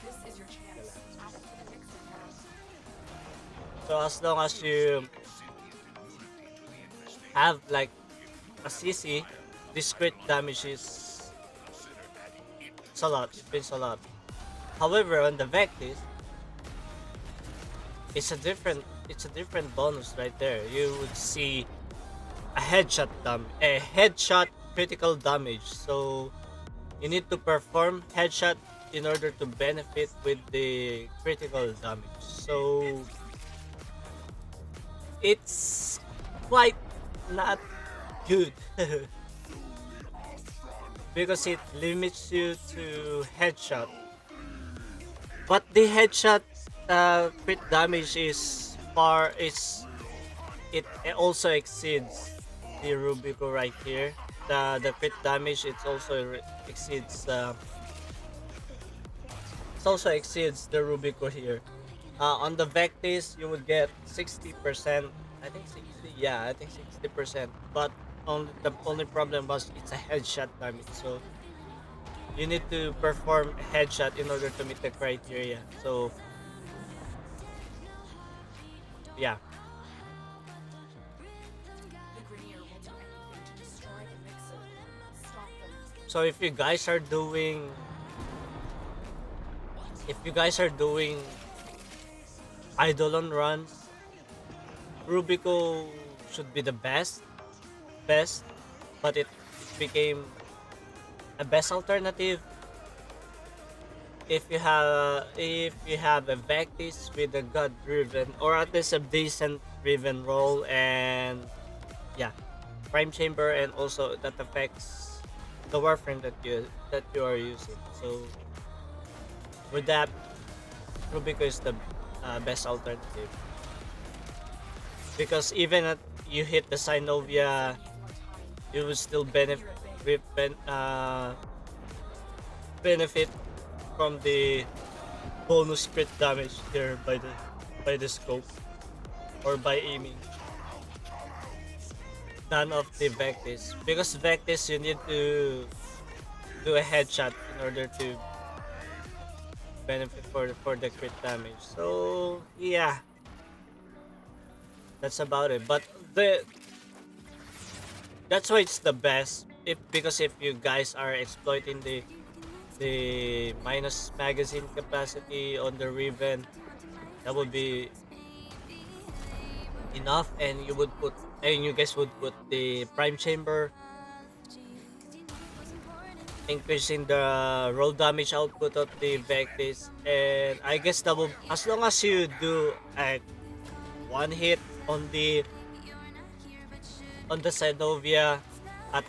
This is your chance. Add it to the mixer now. so as long as you have like a CC, this crit damage is it's a lot, it means a lot. However, on the Vectis, it's a different bonus right there. You would see a headshot critical damage. So you need to perform headshot in order to benefit with the critical damage. So it's quite not good because it limits you to headshot. But the headshot crit damage is far is it also exceeds the Rubico right here. The crit damage it also exceeds it also exceeds the Rubico here. On the Vectis you would get 60%. I think 60. Yeah, I think 60%. But the only problem was it's a headshot damage. So you need to perform a headshot in order to meet the criteria. So yeah. The Grenier will do anything to destroy the mixer. Stop them. So if you guys are doing Eidolon runs, Rubico should be the best, but it became a best alternative if you have a Vectis with a god driven or at least a decent driven role and yeah, prime chamber and also that affects the warframe that you are using. So with that, Rubico is the best alternative because even at you hit the Synovia, you will still benefit from the bonus crit damage here by the scope or by aiming than of the Vectis because Vectis you need to do a headshot in order to benefit for the crit damage. So yeah, that's about it. But that's why it's the best. If you guys are exploiting the minus magazine capacity on the Riven, that would be enough, and you guys would put the prime chamber, increasing the roll damage output of the Vectis, and I guess that will, as long as you do a one hit on the Senovia at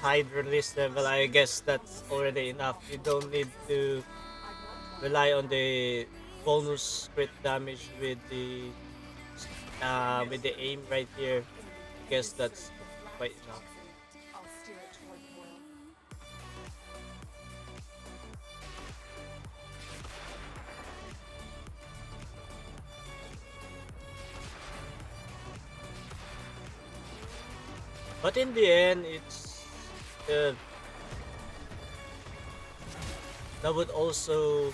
high release level, I guess that's already enough. You don't need to rely on the bonus crit damage with the aim right here. I guess that's quite enough. I'll steer it toward the boil. But in the end, it's uh, that would also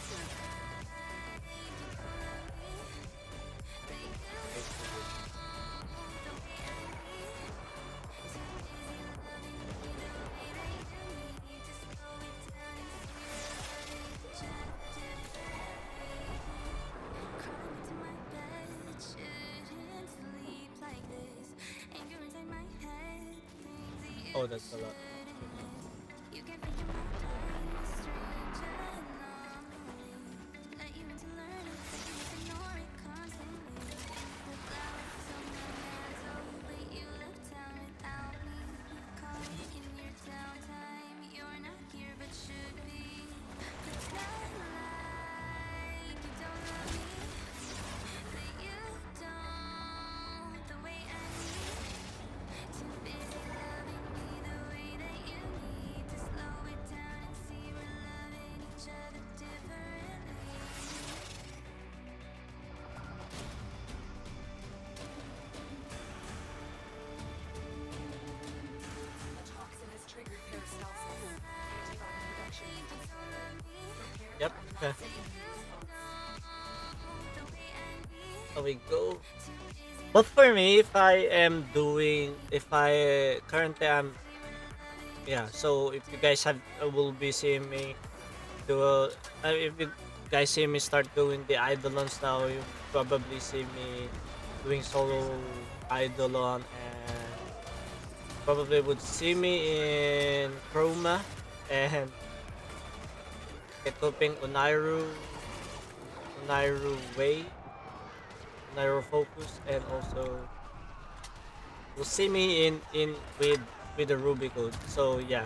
oh, that's a lot. The toxin has triggered peristalsis. Antibody production. Yep. There we go. But for me, if I currently am, yeah. So if you guys will be seeing me if you guys see me start doing the Eidolons now, you probably see me doing solo Eidolon and probably would see me in Chroma and equipping Unairu Way, Unairu Focus, and also will see me in with the Ruby code. So yeah,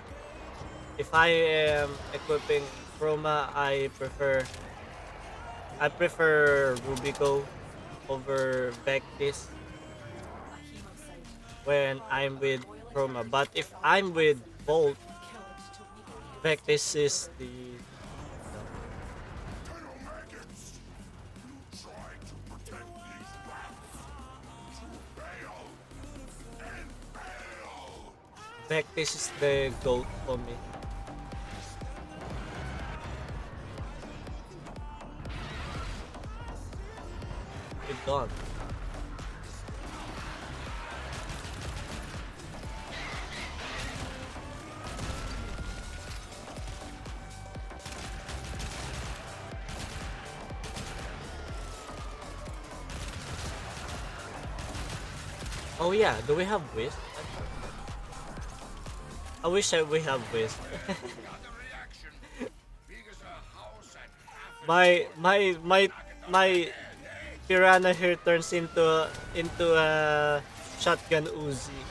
if I am equipping Chroma, I prefer Rubico over Vectis A hemo saved. when Fire I'm of with loyalty Chroma. But and if dark I'm with Volt, courage to weaken the Vectis is the no. Colonel Maggots, you tried to protect these rats. You failed and failed. Vectis is the goat for me. It's gone. Oh yeah, do we have Wisp? I wish we have Wisp. Got the reaction. Big as a house and half as my good. my my my piranha here turns into a shotgun Uzi.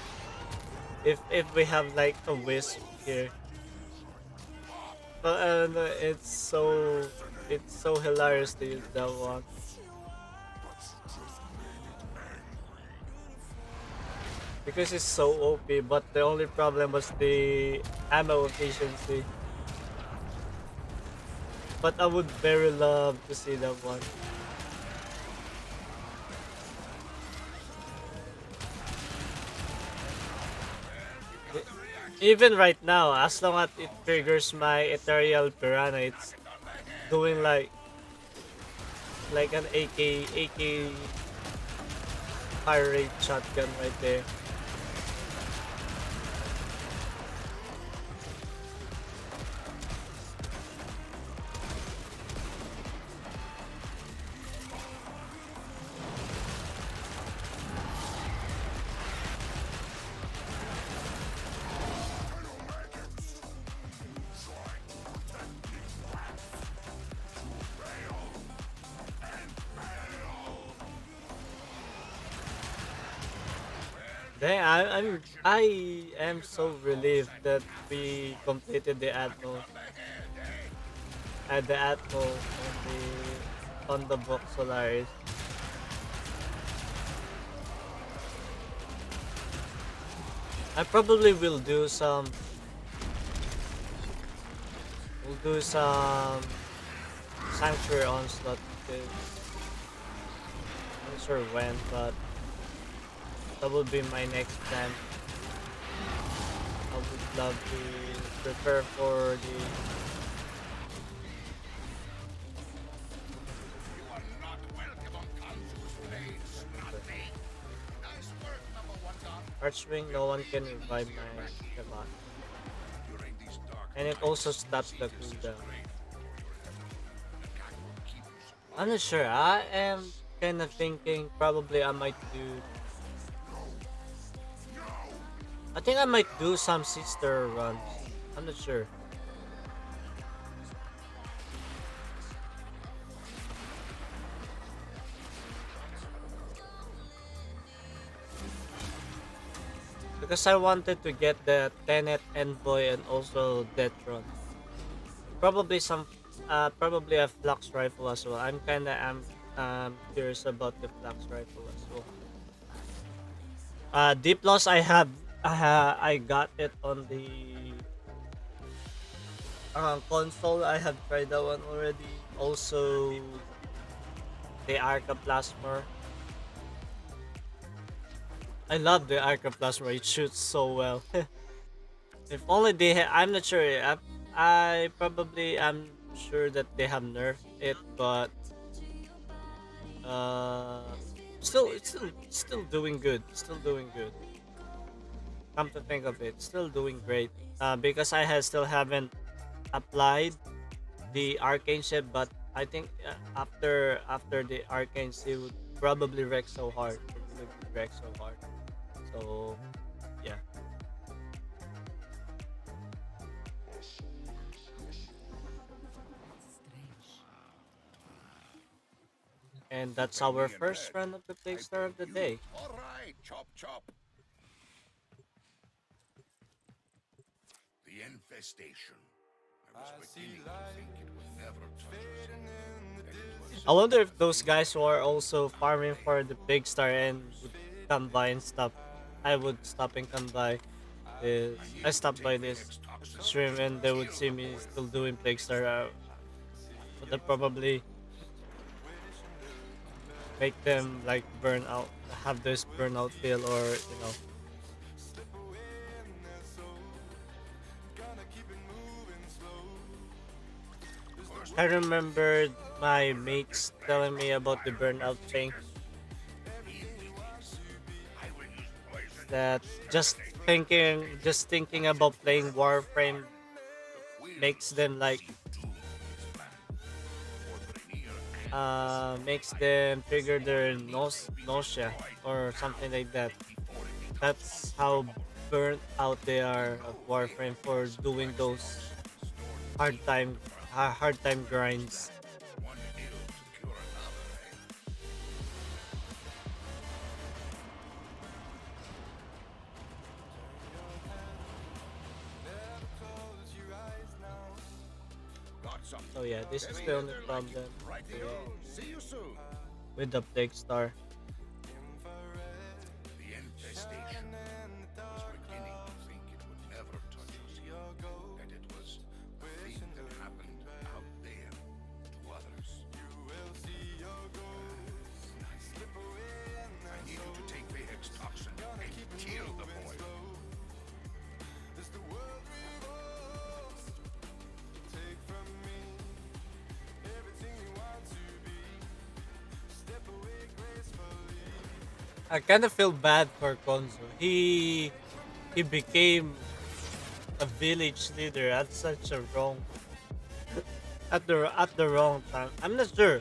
If we have like a Wisp here, but it's so hilarious to use that one because it's so OP. But the only problem was the ammo efficiency. But I would very love to see that one. E- Even right now, as long as it triggers my ethereal piranha, it's doing like an AK fire rate shotgun right there. Dang, I am so relieved that we completed the Atmo at the Atmo on the book Solaris. I probably will do some Sanctuary Onslaught because I'm not sure when, but that will be my next plan. I would love to prepare for the You are not welcome on Kansu's blade, Snotty. Nice work, number one gun. Archwing. No one can revive my Shabbat. During these dark And it also stops the cooldown. I'm not sure. I am kind of thinking probably I might do. I think I might do some sister runs. I'm not sure. Because I wanted to get the Tenet Envoy and also Detron. Probably probably a Flux Rifle as well. I'm curious about the Flux Rifle as well. Deep Loss I got it on the console. I have tried that one already. Also the Arca Plasma. I love the Arca Plasma. It shoots so well. If only I'm not sure. I probably am sure that they have nerfed it, but uh, still doing good. Still doing good. Come to think of it, still doing great. Because still haven't applied the arcane shift, but I think after the arcane shift would probably wreck so hard. Probably would wreck so hard. So yeah. And that's Tell our me in first red. run of the I Plague Star build of the you. day. All right, chop chop. The infestation. I was beginning to think it would never touch us. That it was I wonder a if those thing guys who are also out farming there for the to Plague Star others. and would come by and stop. I would stop and come by. Is I I need you to stopped take by this Vehex toxin stream and and they would kill see the me boy. still doing Plague Star. Would I probably make them like burn out, have this burnout feel, or First I blood. remembered my mates This bad telling me about the vampire burnout thing. infestators. Be in meetings. I will use poison That to just exterminate the infestation. just thinking Watch it about playing burn my Warframe garden. The makes quills them like see doom in his plan. For Brenir and makes I, them trigger their all needs to be nausea destroyed or now something like that. and before it becomes That's how unstoppable. burnt out they You are of know Warframe Vehek for has doing supply those stocks stored deep underground. hard time What's grinds. that? One ill to cure another, eh? Got So something. yeah, this Tell is me the if only they like it. problem Rightio. See you soon. with the Plague Star. The infestation. I was beginning to think it would never touch us. That it was a thing that happened out there to others. I need you to take Vehex toxin and kill the boy. I kind of feel bad for Konzo. He became a village leader at such a wrong at the wrong time. I'm not sure.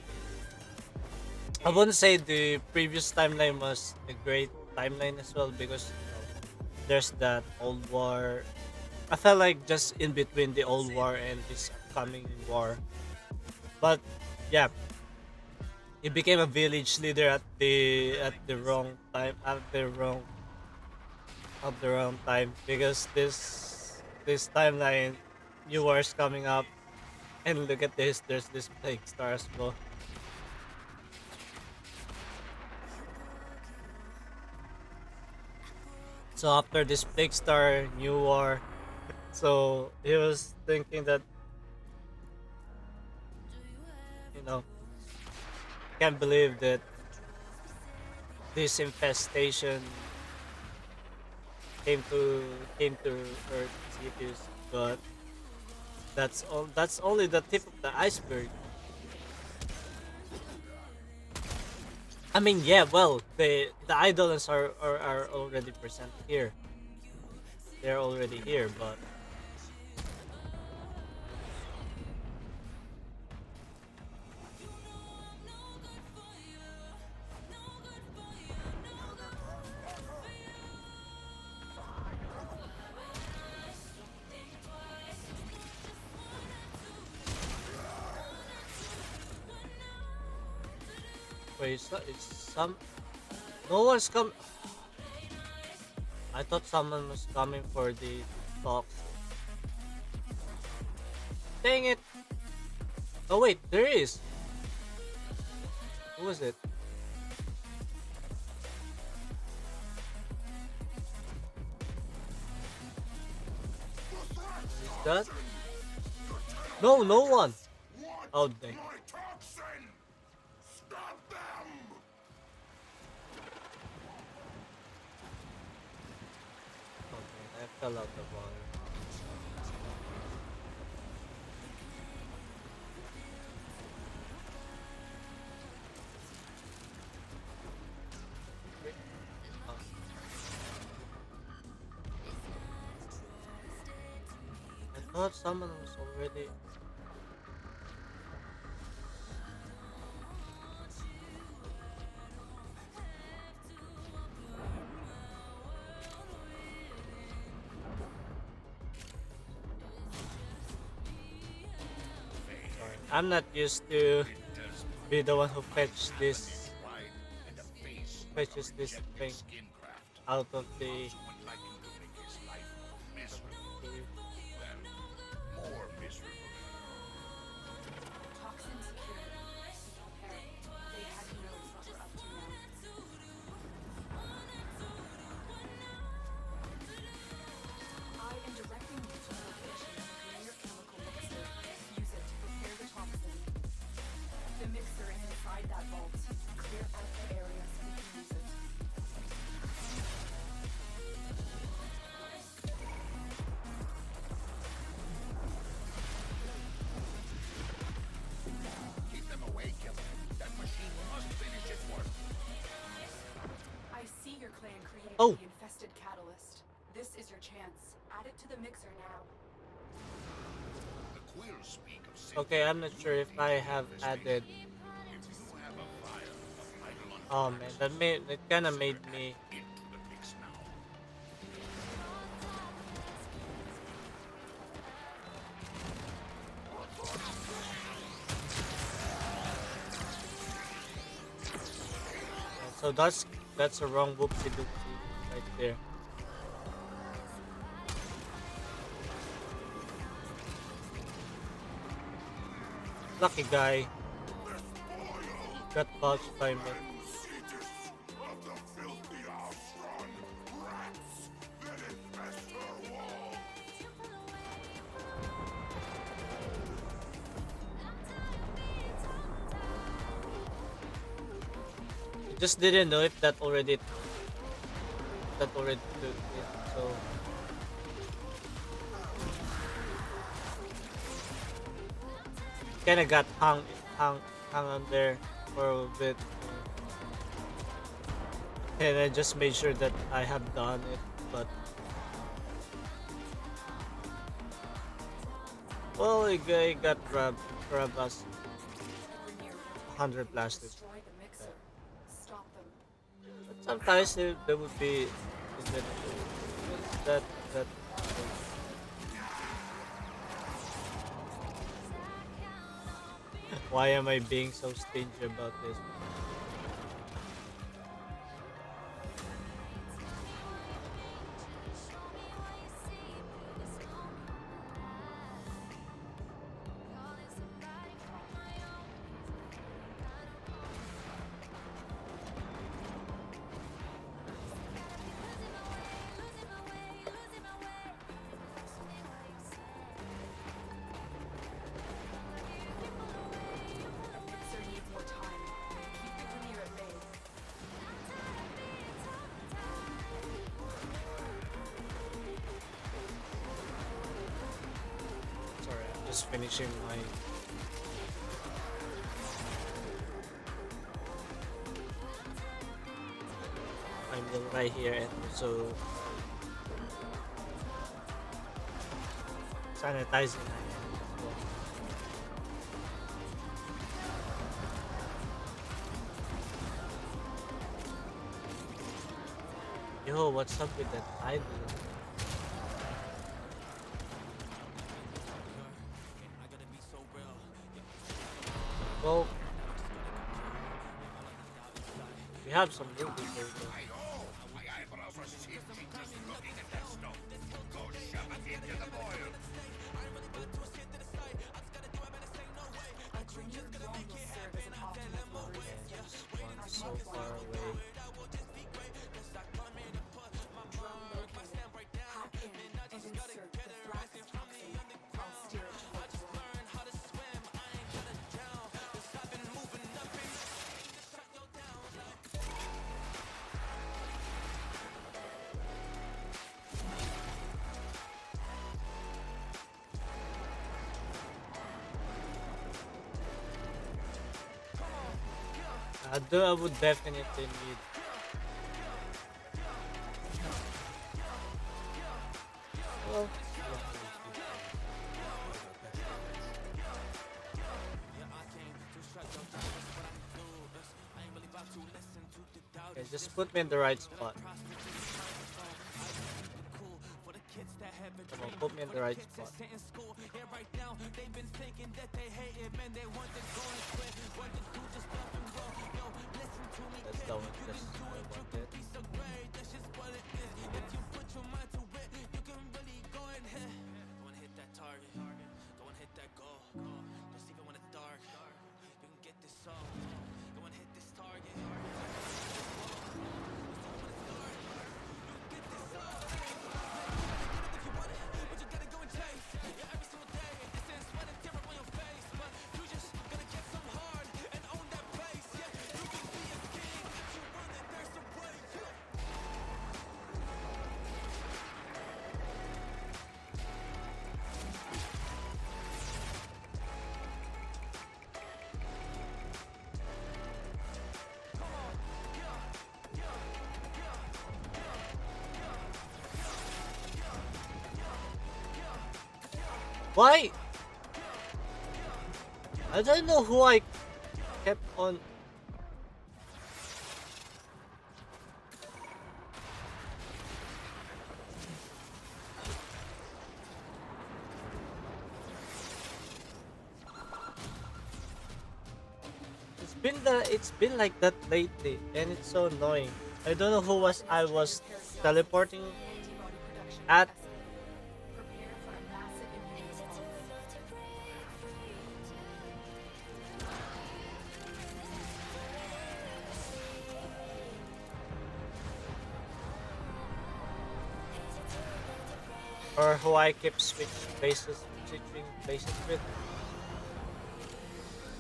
I wouldn't say the previous timeline was a great timeline as well because there's that old war. I felt like just in between the old war and this coming war. But yeah, he became a village leader at the wrong time at the wrong time because this timeline new wars coming up and look at this, there's this plague star as well. So after this plague star new war, so he was thinking that, you know, can't believe that this infestation came to Earth cities, but that's only the tip of the iceberg. I mean, yeah, well, the idolants are already present here. They're already here, but wait, it's some no one's come. I thought someone was coming for the talks. Dang it! Oh wait, there is. Who was it? Is that? No, no one. Oh dang. My toxin! Stop them! Okay, I fell out of water. Oh. I thought someone was already. Sorry, I'm not used to be the one who fetch Have a neck this wide and a face fetches of this rejected thing skin craft. out of the Also would like you to make his life miserable. cave. Well, more miserable. Toxin security. Prepare. They had knows what we're up to now. I am directing you to the location of the Premier Chemical Mixer. Use it to prepare the toxin. The mixer is inside that vault. Clear out the area so we can use it. Keep them away, killer. That machine must finish its work. I see your clan created Oh. the infested catalyst. This is your chance. Add it to the mixer now. The quills speak of Okay, I'm not sure if I have added. If you have a fire of idle Oh man, that kind of made me. into the mix now. So that's a wrong whoopsie doopsie right there. Lucky guy got bounced by me. Just didn't know if that already took it. So kind of got hung on there for a bit, and I just made sure that I have done it. But well, a guy got grab us Rainier will 100 plastic. destroy the mixer. Stop them. But sometimes there would be that that why am I being so stingy about this? The mixer needs more time. Keep the Rainier at bay. Sorry, I'm just finishing my. I'm right here and also sanitizing my hand as well. Yo, what's up with that idol? Well, we have some rubies over there. I know! My eyebrows are singy just looking at that stuff. Go shove it into the boil. A Rainier drone will serve as an optimal delivery system. One so far away. Drone located. Hack in and insert the thrax toxin. I'll steer it towards one. I would definitely need. Well, okay, just put me in the right spot. Come on, put me in the right spot. That's the one just I wanted. Go and hit that target. Go and hit that goal. Just even when it's dark, you can get this all. Go and hit this target. But you gotta go and chase. Yeah, every single day. It's in sweat and tear up on your face. But you just gotta get some hard and own that place. Yeah, you can be a king. You run it, there's a way. Yeah. Why? I don't know who I kept on. It's been like that lately, and it's so annoying. I don't know who I was teleporting Antibody production at. capacity. Prepare for a massive immune response. Or who I keep switching places with.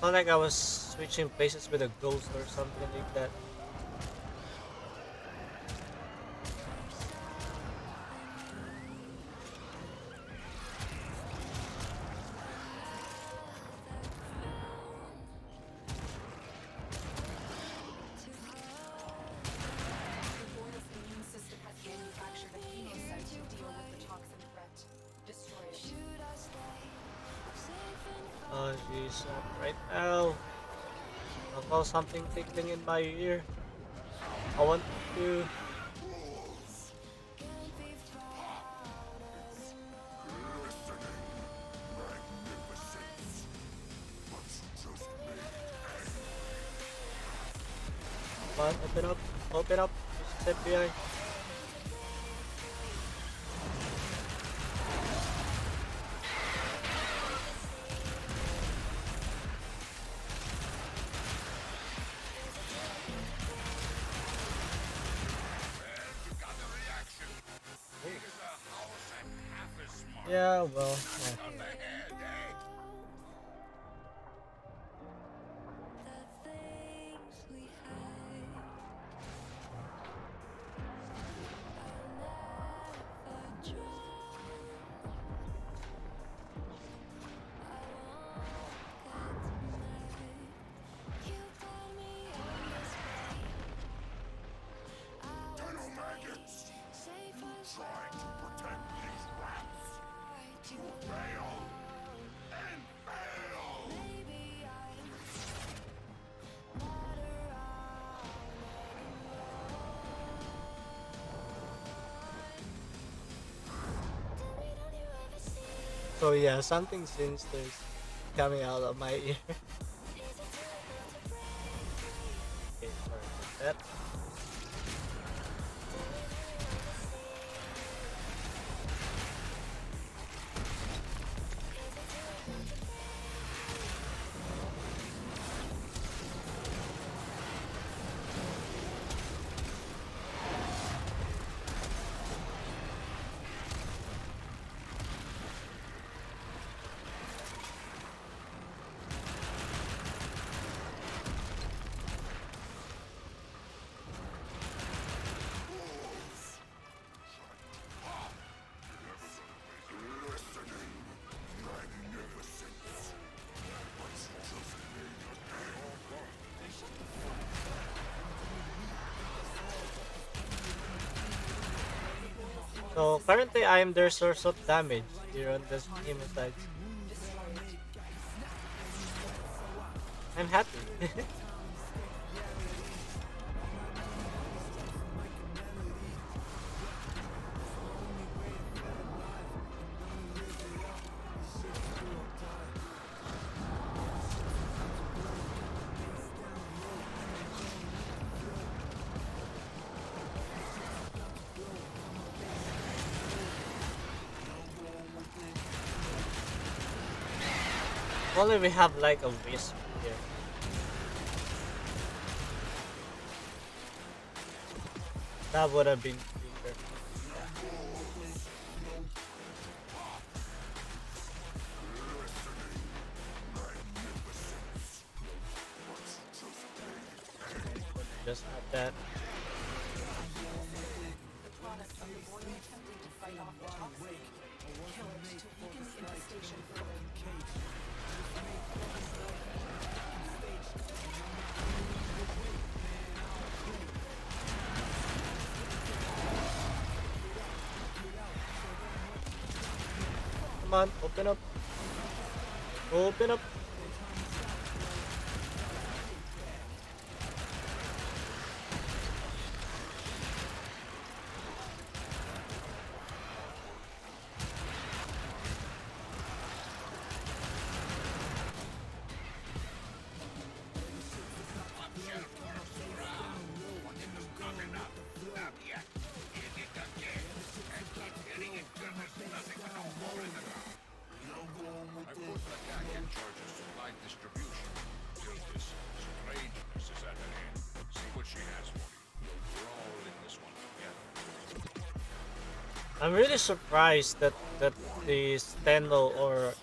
Not like I was switching places with a ghost or something like that. The boy's immune system has manufactured a chemosite to deal with the toxin threat. Destroy it. Oh jeez, right now I felt something tickling in my ear. I want to. Come on, open up, open up. Step behind. You got the reaction. Big as a house and half as smart. Yeah, well, yeah. On the head, eh? Tunnel maggots. Trying to protect these rats. You fail and fail. So yeah, something sinister is coming out of my ear. Okay, sorry about that. So currently I am their source of damage here on this team side. I'm happy. Only we have like a wisp here. That would have been quicker. Just have that. Product of the boy attempting to fight off the toxic. Kill it to weaken the infestation further. Come on, open up. Open up. I put the guy in charge of supply distribution. Till this strangeness is at an end. See what she has for you. We're all in this one together. I'm really surprised that the Stendo or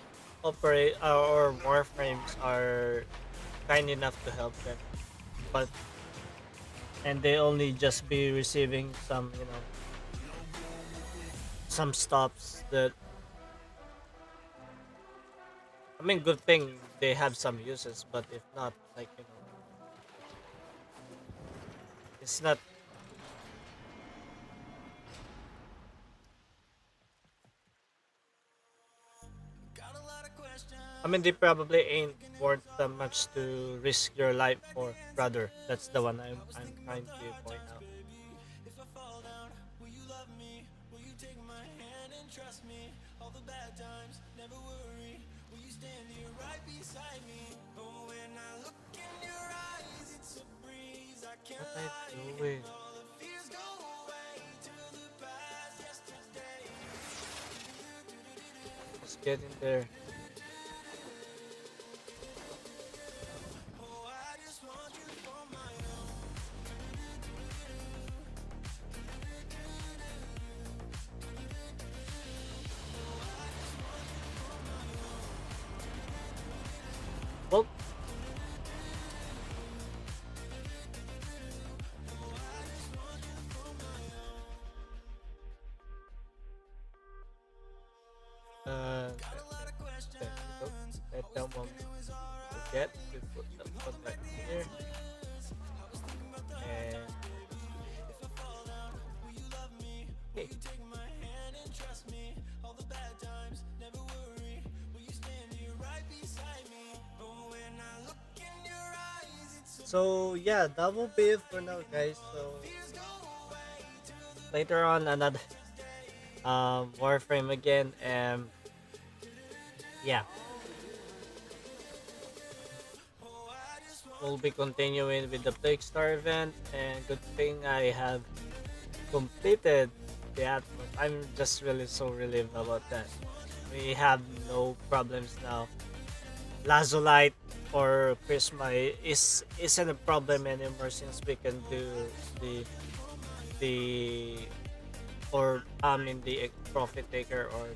operate or Warframes are kind enough to help them, but and they only just be receiving some, you know, some stops that, I mean, good thing they have some uses, but if not, like, you know, it's not. I mean, they probably ain't worth that much to risk your life for, brother. That's the one I'm trying to point out. What I doing? Let's get in there. Well, there we go. Let that one forget to put that here. And okay. So yeah, that will be it for now, guys. So later on, another Warframe again, and yeah, we'll be continuing with the Plague Star event. And good thing I have completed the Atmos. I'm just really so relieved about that. We have no problems now. Lazulite or Prisma isn't a problem anymore since we can do the the or I mean the profit taker or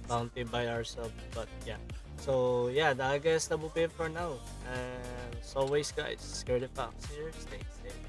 bounty by ourselves. But yeah, so yeah, I guess that will be it for now. And as always, guys, Scary Fox here. Stay safe.